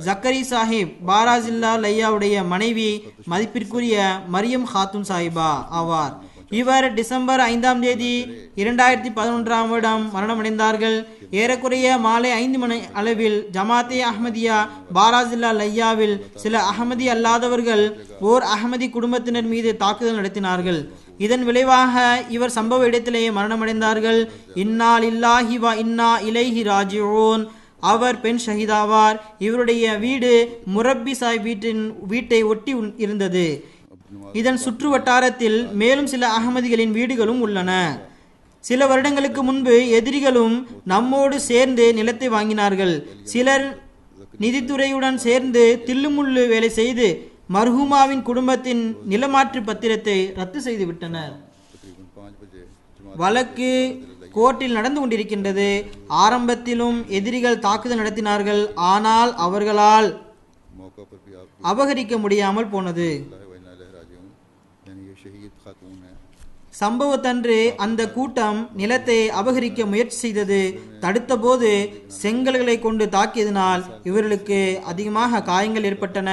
ஜக்கரி சாஹிப் பாராஜில்லா லையாவுடைய மனைவி மதிப்பிற்குரிய மரியம் ஹாத்தும் சாஹிபா ஆவார். இவர் டிசம்பர் 5ஆம் தேதி 2011ஆம் வருடம் மரணமடைந்தார்கள். ஏறக்குறைய மாலை 5 மணி அளவில் ஜமாத்தே அஹ்மதியா பாராஜில்லா லையாவில் சில அஹ்மதி அல்லாதவர்கள் ஓர் அஹ்மதி குடும்பத்தினர் மீது தாக்குதல் நடத்தினார்கள். இதன் விளைவாக இவர் சம்பவ இடத்திலேயே மரணமடைந்தார்கள். இன்னா லில்லாஹி வ இன்னா இலைஹி ராஜிஊன். அவர் பெண் ஷஹீதாவார். இவருடைய வீடு முரப்பி சாய் வீட்டை ஒட்டி இருந்தது. இதன் சுற்று வட்டாரத்தில் மேலும் சில அகமதிகளின் வீடுகளும் உள்ளன. சில வருடங்களுக்கு முன்பு எதிரிகளும் நம்மோடு சேர்ந்து நிலத்தை வாங்கினார்கள். சிலர் நிதித்துறையுடன் சேர்ந்து தில்லுமுள்ளு வேலை செய்து மர்ஹூமாவின் குடும்பத்தின் நிலமாற்று பத்திரத்தை ரத்து செய்து விட்டனர். तकरीबन 5 बजे வழக்கு கோர்ட்டில் நடந்து கொண்டிருக்கின்றது. ஆரம்பத்திலும் எதிரிகள் தாக்குதல் நடத்தினார்கள். ஆனால் அவர்களால் मौका पर भी आप அபகரிக்க முடியாமல் போனது. यानी ये शहीद खातून है சம்பவத்தன்று அந்த கூட்டம் நிலத்தை அபகரிக்க முயற்சி செய்தது. தடுத்த போது செங்கல்களை கொண்டு தாக்கியதனால் இவர்களுக்கு அதிகமாக காயங்கள் ஏற்பட்டன.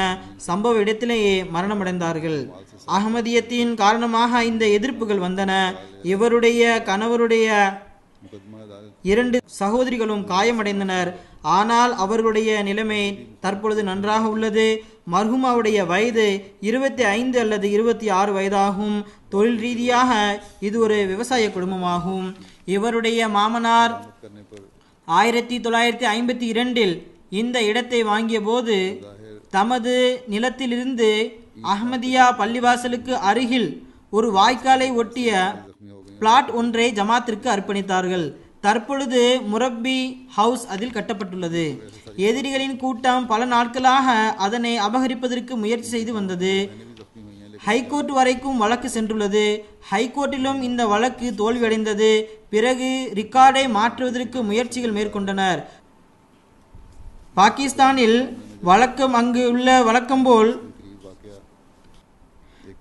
சம்பவ இடத்திலேயே மரணமடைந்தார்கள். அகமதியத்தின் காரணமாக இந்த எதிர்ப்புகள் வந்தன. இவருடைய கணவருடைய मुकदमा अदालत 2 சகோதரிகளும் காயமடைந்தனர். ஆனால் அவர்களுடைய நிலைமை தற்பொழுது நன்றாக உள்ளது. மர்ஹூமாவுடைய வயது 25 அல்லது 26 வயதாகும். தொழில் ரீதியாக இது ஒரு விவசாய குடும்பமாகும். இவருடைய மாமனார் करने पर 1952இல் இந்த இடத்தை வாங்கிய போது தமது நிலத்திலிருந்து அஹ்மதியா பள்ளிவாசலுக்கு அருகில் ஒரு வாய்க்காலை ஒட்டிய பிளாட் ஒன்றை ஜமாத்திற்கு அர்ப்பணித்தார்கள். தற்பொழுது முரப்பி ஹவுஸ் அதில் கட்டப்பட்டுள்ளது. எதிரிகளின் கூட்டம் பல நாட்களாக அதனை அபகரிப்பதற்கு முயற்சி செய்து வந்தது. ஹைகோர்ட் வரைக்கும் வழக்கு சென்றுள்ளது. ஹைகோர்ட்டிலும் இந்த வழக்கு தோல்வியடைந்தது. பிறகு ரிக்கார்டை மாற்றுவதற்கு முயற்சிகள் மேற்கொண்டனர். பாகிஸ்தானில் வழக்கம் போல்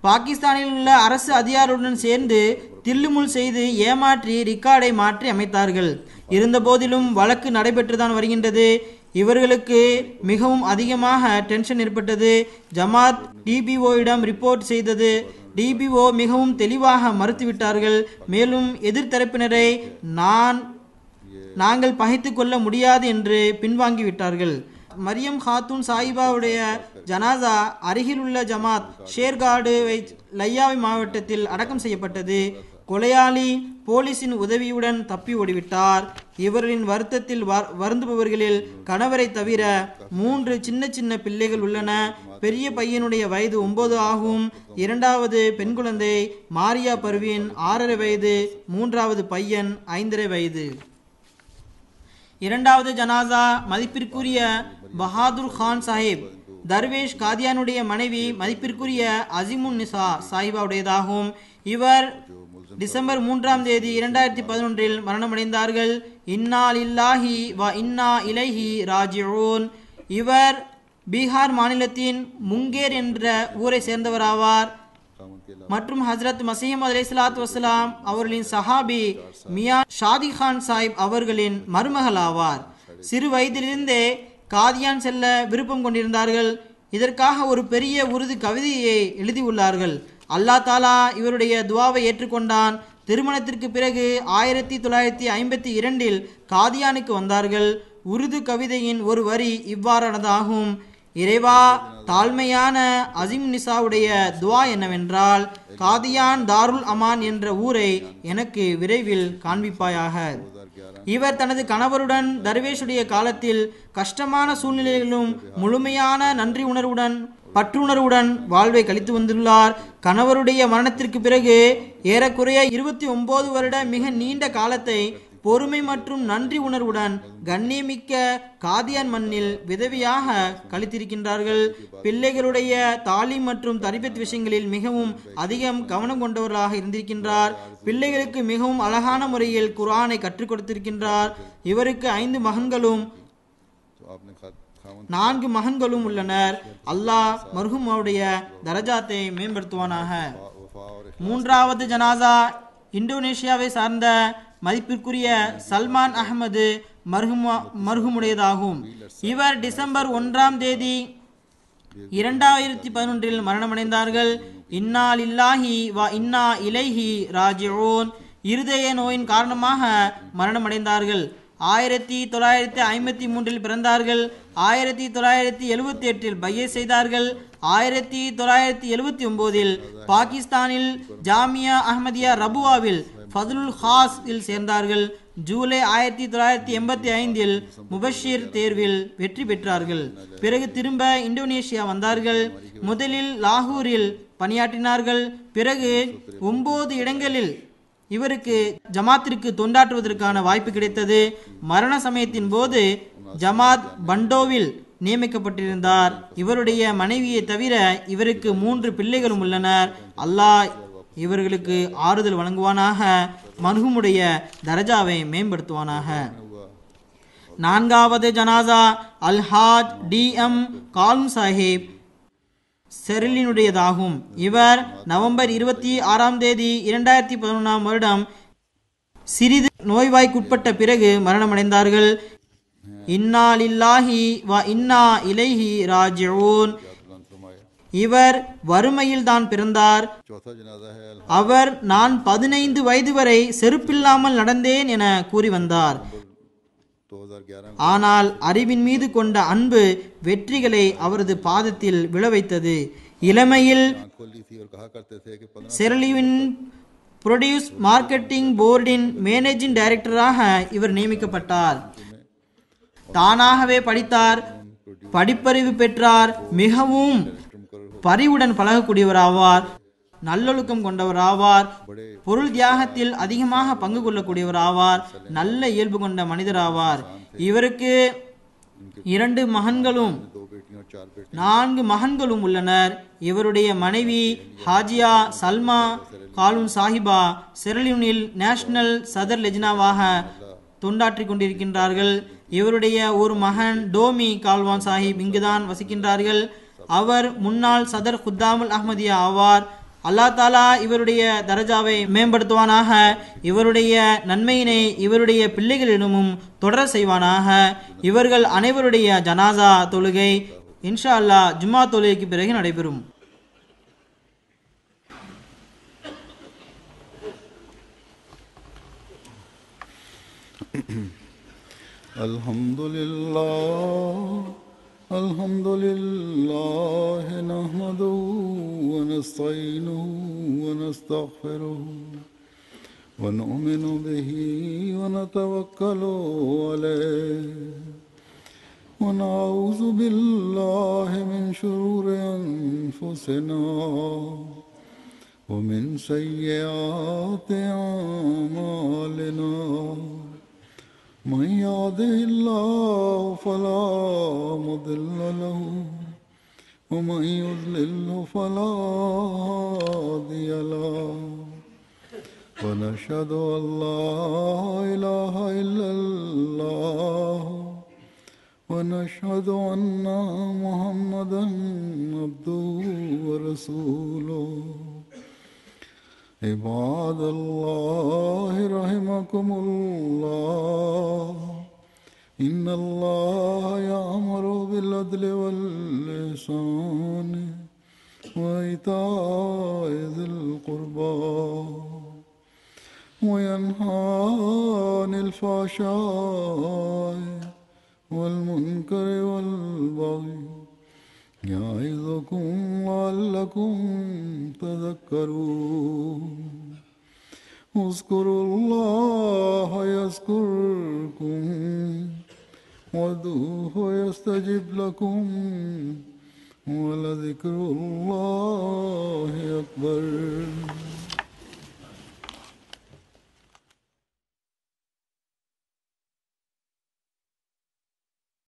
பாகிஸ்தானில் உள்ள அரசு அதிகாரிகளுடன் சேர்ந்து தில்லுமுல் செய்து ஏமாற்றி ரிக்கார்டை மாற்றி அமைத்தார்கள். இருந்த போதிலும் வழக்கு நடைபெற்றுதான் வருகின்றது. இவர்களுக்கு மிகவும் அதிகமாக டென்ஷன் ஏற்பட்டது. ஜமாத் டிபிஓயிடம் ரிப்போர்ட் செய்தது. டிபிஓ மிகவும் தெளிவாக மறுத்துவிட்டார்கள். மேலும் எதிர்த்தரப்பினரை நாங்கள் பகைத்து கொள்ள முடியாது என்று பின்வாங்கிவிட்டார்கள். மரியம் ஹாத்தூன் சாஹிபாவுடைய ஜனாசா அருகில் உள்ள ஜமாத் ஷேர்காடு லையாவி மாவட்டத்தில் அடக்கம் செய்யப்பட்டது. கொலையாளி போலீசின் உதவியுடன் தப்பி ஓடிவிட்டார். இவர்களின் வருத்தத்தில் வருந்துபவர்களில் கணவரை தவிர 3 சின்ன சின்ன பிள்ளைகள் உள்ளன. பெரிய பையனுடைய வயது 9 ஆகும். இரண்டாவது பெண் குழந்தை மாரியா பர்வீன் 6.5 வயது. மூன்றாவது பையன் 5.5 வயது. இரண்டாவது ஜனாசா மதிப்பிற்குரிய பஹாதுர் கான் சாஹிப் தர்வேஷ் காதியானுடைய மனைவி மதிப்பிற்குரிய அசிமுன் நிசா சாஹிபாவுடையதாகும். இவர் டிசம்பர் 3ஆம் தேதி 2011 மரணமடைந்தார்கள். இன்னா லில்லாஹி வ இன்னா இலைஹி ராஜிஊன். இவர் பீகார் மாநிலத்தின் முங்கேர் என்ற ஊரை சேர்ந்தவராவார் மற்றும் ஹஜ்ரத் மசீஹ் அலைஹிஸ்ஸலாத்து வஸ்ஸலாம் அவர்களின் சஹாபி மியா ஷாதி கான் சாஹிப் அவர்களின் மருமகள் ஆவார். சிறு வயதிலிருந்தே காதியான் செல்ல விருப்பம் கொண்டிருந்தார்கள். இதற்காக ஒரு பெரிய உருது கவிதையை எழுதியுள்ளார்கள். அல்லாஹ் தாலா இவருடைய துவாவை ஏற்றுக்கொண்டான். திருமணத்திற்கு பிறகு 1952 காதியானுக்கு வந்தார்கள். உருது கவிதையின் ஒரு வரி இவ்வாறானதாகும்: இறைவா, தாழ்மையான அசிம் நிசாவுடைய துவா என்னவென்றால், காதியான் தாருல் அமான் என்ற ஊரை எனக்கு விரைவில் காண்பிப்பாயாக. இவர் தனது கணவருடன் தர்வேஷுடைய காலத்தில் கஷ்டமான சூழ்நிலைகளிலும் முழுமையான நன்றி உணர்வுடன் பற்றுணர்வுடன் வாழ்வை கழித்து வந்துள்ளார். கணவருடைய மரணத்திற்கு பிறகு ஏறக்குறைய 29 வருட மிக நீண்ட காலத்தை பொறுமை மற்றும் நன்றி உணர்வுடன் கண்ணியமிக்க காதியான் மண்ணில் விதவியாக கழித்திருக்கின்றார்கள். பிள்ளைகளுடைய தாலீம் மற்றும் தரிபத் விஷயங்களில் மிகவும் அதிகம் கவனம் கொண்டவர்களாக இருந்திருக்கின்றார். பிள்ளைகளுக்கு மிகவும் அழகான முறையில் குர்ஆனை கற்றுக் கொடுத்திருக்கின்றார். இவருக்கு 5 மகன்களும் 4 மகன்களும் உள்ளனர். அல்லாஹ் மர்ஹூமுடைய தரஜாத்தை மேம்படுத்துவானாக. மூன்றாவது ஜனாசா இந்தோனேஷியாவை சார்ந்த மதிப்பிற்குரிய சல்மான் அஹமது மர்ஹூமுடையதாகும். இவர் டிசம்பர் 1ஆம் தேதி 2011 மரணமடைந்தார்கள். இன்னா லில்லாஹி வ இன்னா இலைஹி ராஜிஊன். இருதய நோயின் காரணமாக மரணமடைந்தார்கள். 1953 பிறந்தார்கள். 1978 பைய செய்தார்கள். 1979 பாகிஸ்தானில் ஜாமியா அஹ்மதியா ரபுவாவில் ஃபதுலுல் ஹாஸ் இல் சேர்ந்தார்கள். ஜூலை 1985 முபஷிர் தேர்வில் வெற்றி பெற்றார்கள். பிறகு திரும்ப இந்தோனேஷியா வந்தார்கள். முதலில் லாகூரில் பணியாற்றினார்கள். பிறகு 9 இடங்களில் இவருக்கு ஜமாத்திற்கு தொண்டாற்றுவதற்கான வாய்ப்பு கிடைத்தது. மரண சமயத்தின் போது ஜமாத் பண்டோவில் நியமிக்கப்பட்டிருந்தார். இவருடைய மனைவியை தவிர இவருக்கு 3 பிள்ளைகளும் உள்ளனர். அல்லாஹ் இவர்களுக்கு ஆறுதல் வழங்குவானாக. மர்ஹூமுடைய தரஜாவை மேம்படுத்துவானாக. நான்காவது ஜனாசா அல்ஹாஜ் DM காலும் சாஹிப் செரிலினுடையதாகும். இவர் நவம்பர் 26ஆம் தேதி 2011ஆம் வருடம் சிறிது நோய்வாய்க்குட்பட்ட பிறகு மரணமடைந்தார்கள். இன்னா லில்லாஹி வ இன்னா இலைஹி ராஜிஊன். இவர் வறுமையில் தான் பிறந்தார். அவர் நான் 15 வயது வரை செருப்பில்லாமல் நடந்தேன் என கூறி வந்தார். ஆனால் அறிவின் மீது கொண்ட அன்பு வெற்றிகளை அவரது பாதத்தில் விழவைத்தது. இளமையில் செரலிவின் ப்ரொடியூஸ் மார்க்கெட்டிங் போர்டின் மேனேஜிங் டைரக்டராக இவர் நியமிக்கப்பட்டார். தானாகவே படித்தார், படிப்பறிவு பெற்றார், மிகவும் பரிவுடன் பழகக்கூடியவராவார், நல்லொழுக்கம் கொண்டவராவார், பொருள் தியாகத்தில் அதிகமாக பங்கு கொள்ளக்கூடியவராவார், நல்ல இயல்பு கொண்ட மனிதராவார். இவருக்கு 2 மகன்களும் 4 बेटे 4 மகன்களும் உள்ளனர். இவருடைய மனைவி ஹாஜியா சல்மா காலூன் சாஹிபா செரலியூனில் நேஷனல் சதர் லெஜ்னாவாக தொண்டாற்றிக் கொண்டிருக்கின்றார்கள். இவருடைய ஒரு மகன் டோமி கால்வான் சாஹிப் இங்குதான் வசிக்கின்றார்கள். அவர் முன்னாள் சதர் குத்தாமுல் அஹ்மதியா ஆவார். அல்லா தாலா இவருடைய தரஜாவை மேம்படுத்துவானாக. இவருடைய நன்மையினை இவருடைய பிள்ளைகளிடமும் தொடர செய்வானாக. இவர்கள் அனைவருடைய ஜனாசா தொழுகை இன்ஷா அல்லாஹ் ஜும்மா தொழுகைக்கு பிறகு நடைபெறும். Alhamdulillah nahmaduhu wa nasta'inuhu wa nastaghfiruhu wa nu'minu bihi wa natawakkalu alayhi wa na'udhu billahi min shururi anfusina wa min sayyiati a'malina. من يهده الله فلا مضل له ومن يضلل فلا هادي له ونشهد أن لا إله إلا الله ونشهد أن محمدا عبده ورسوله. عباد الله رحمكم الله إن الله يأمر بالعدل والإحسان وإيتاء ذي القربى وينهى عن الفحشاء والمنكر والبغي يعظكم لعلكم تذكرون. اذكروا الله يذكركم وادعوه يستجب لكم ولذكر الله أكبر.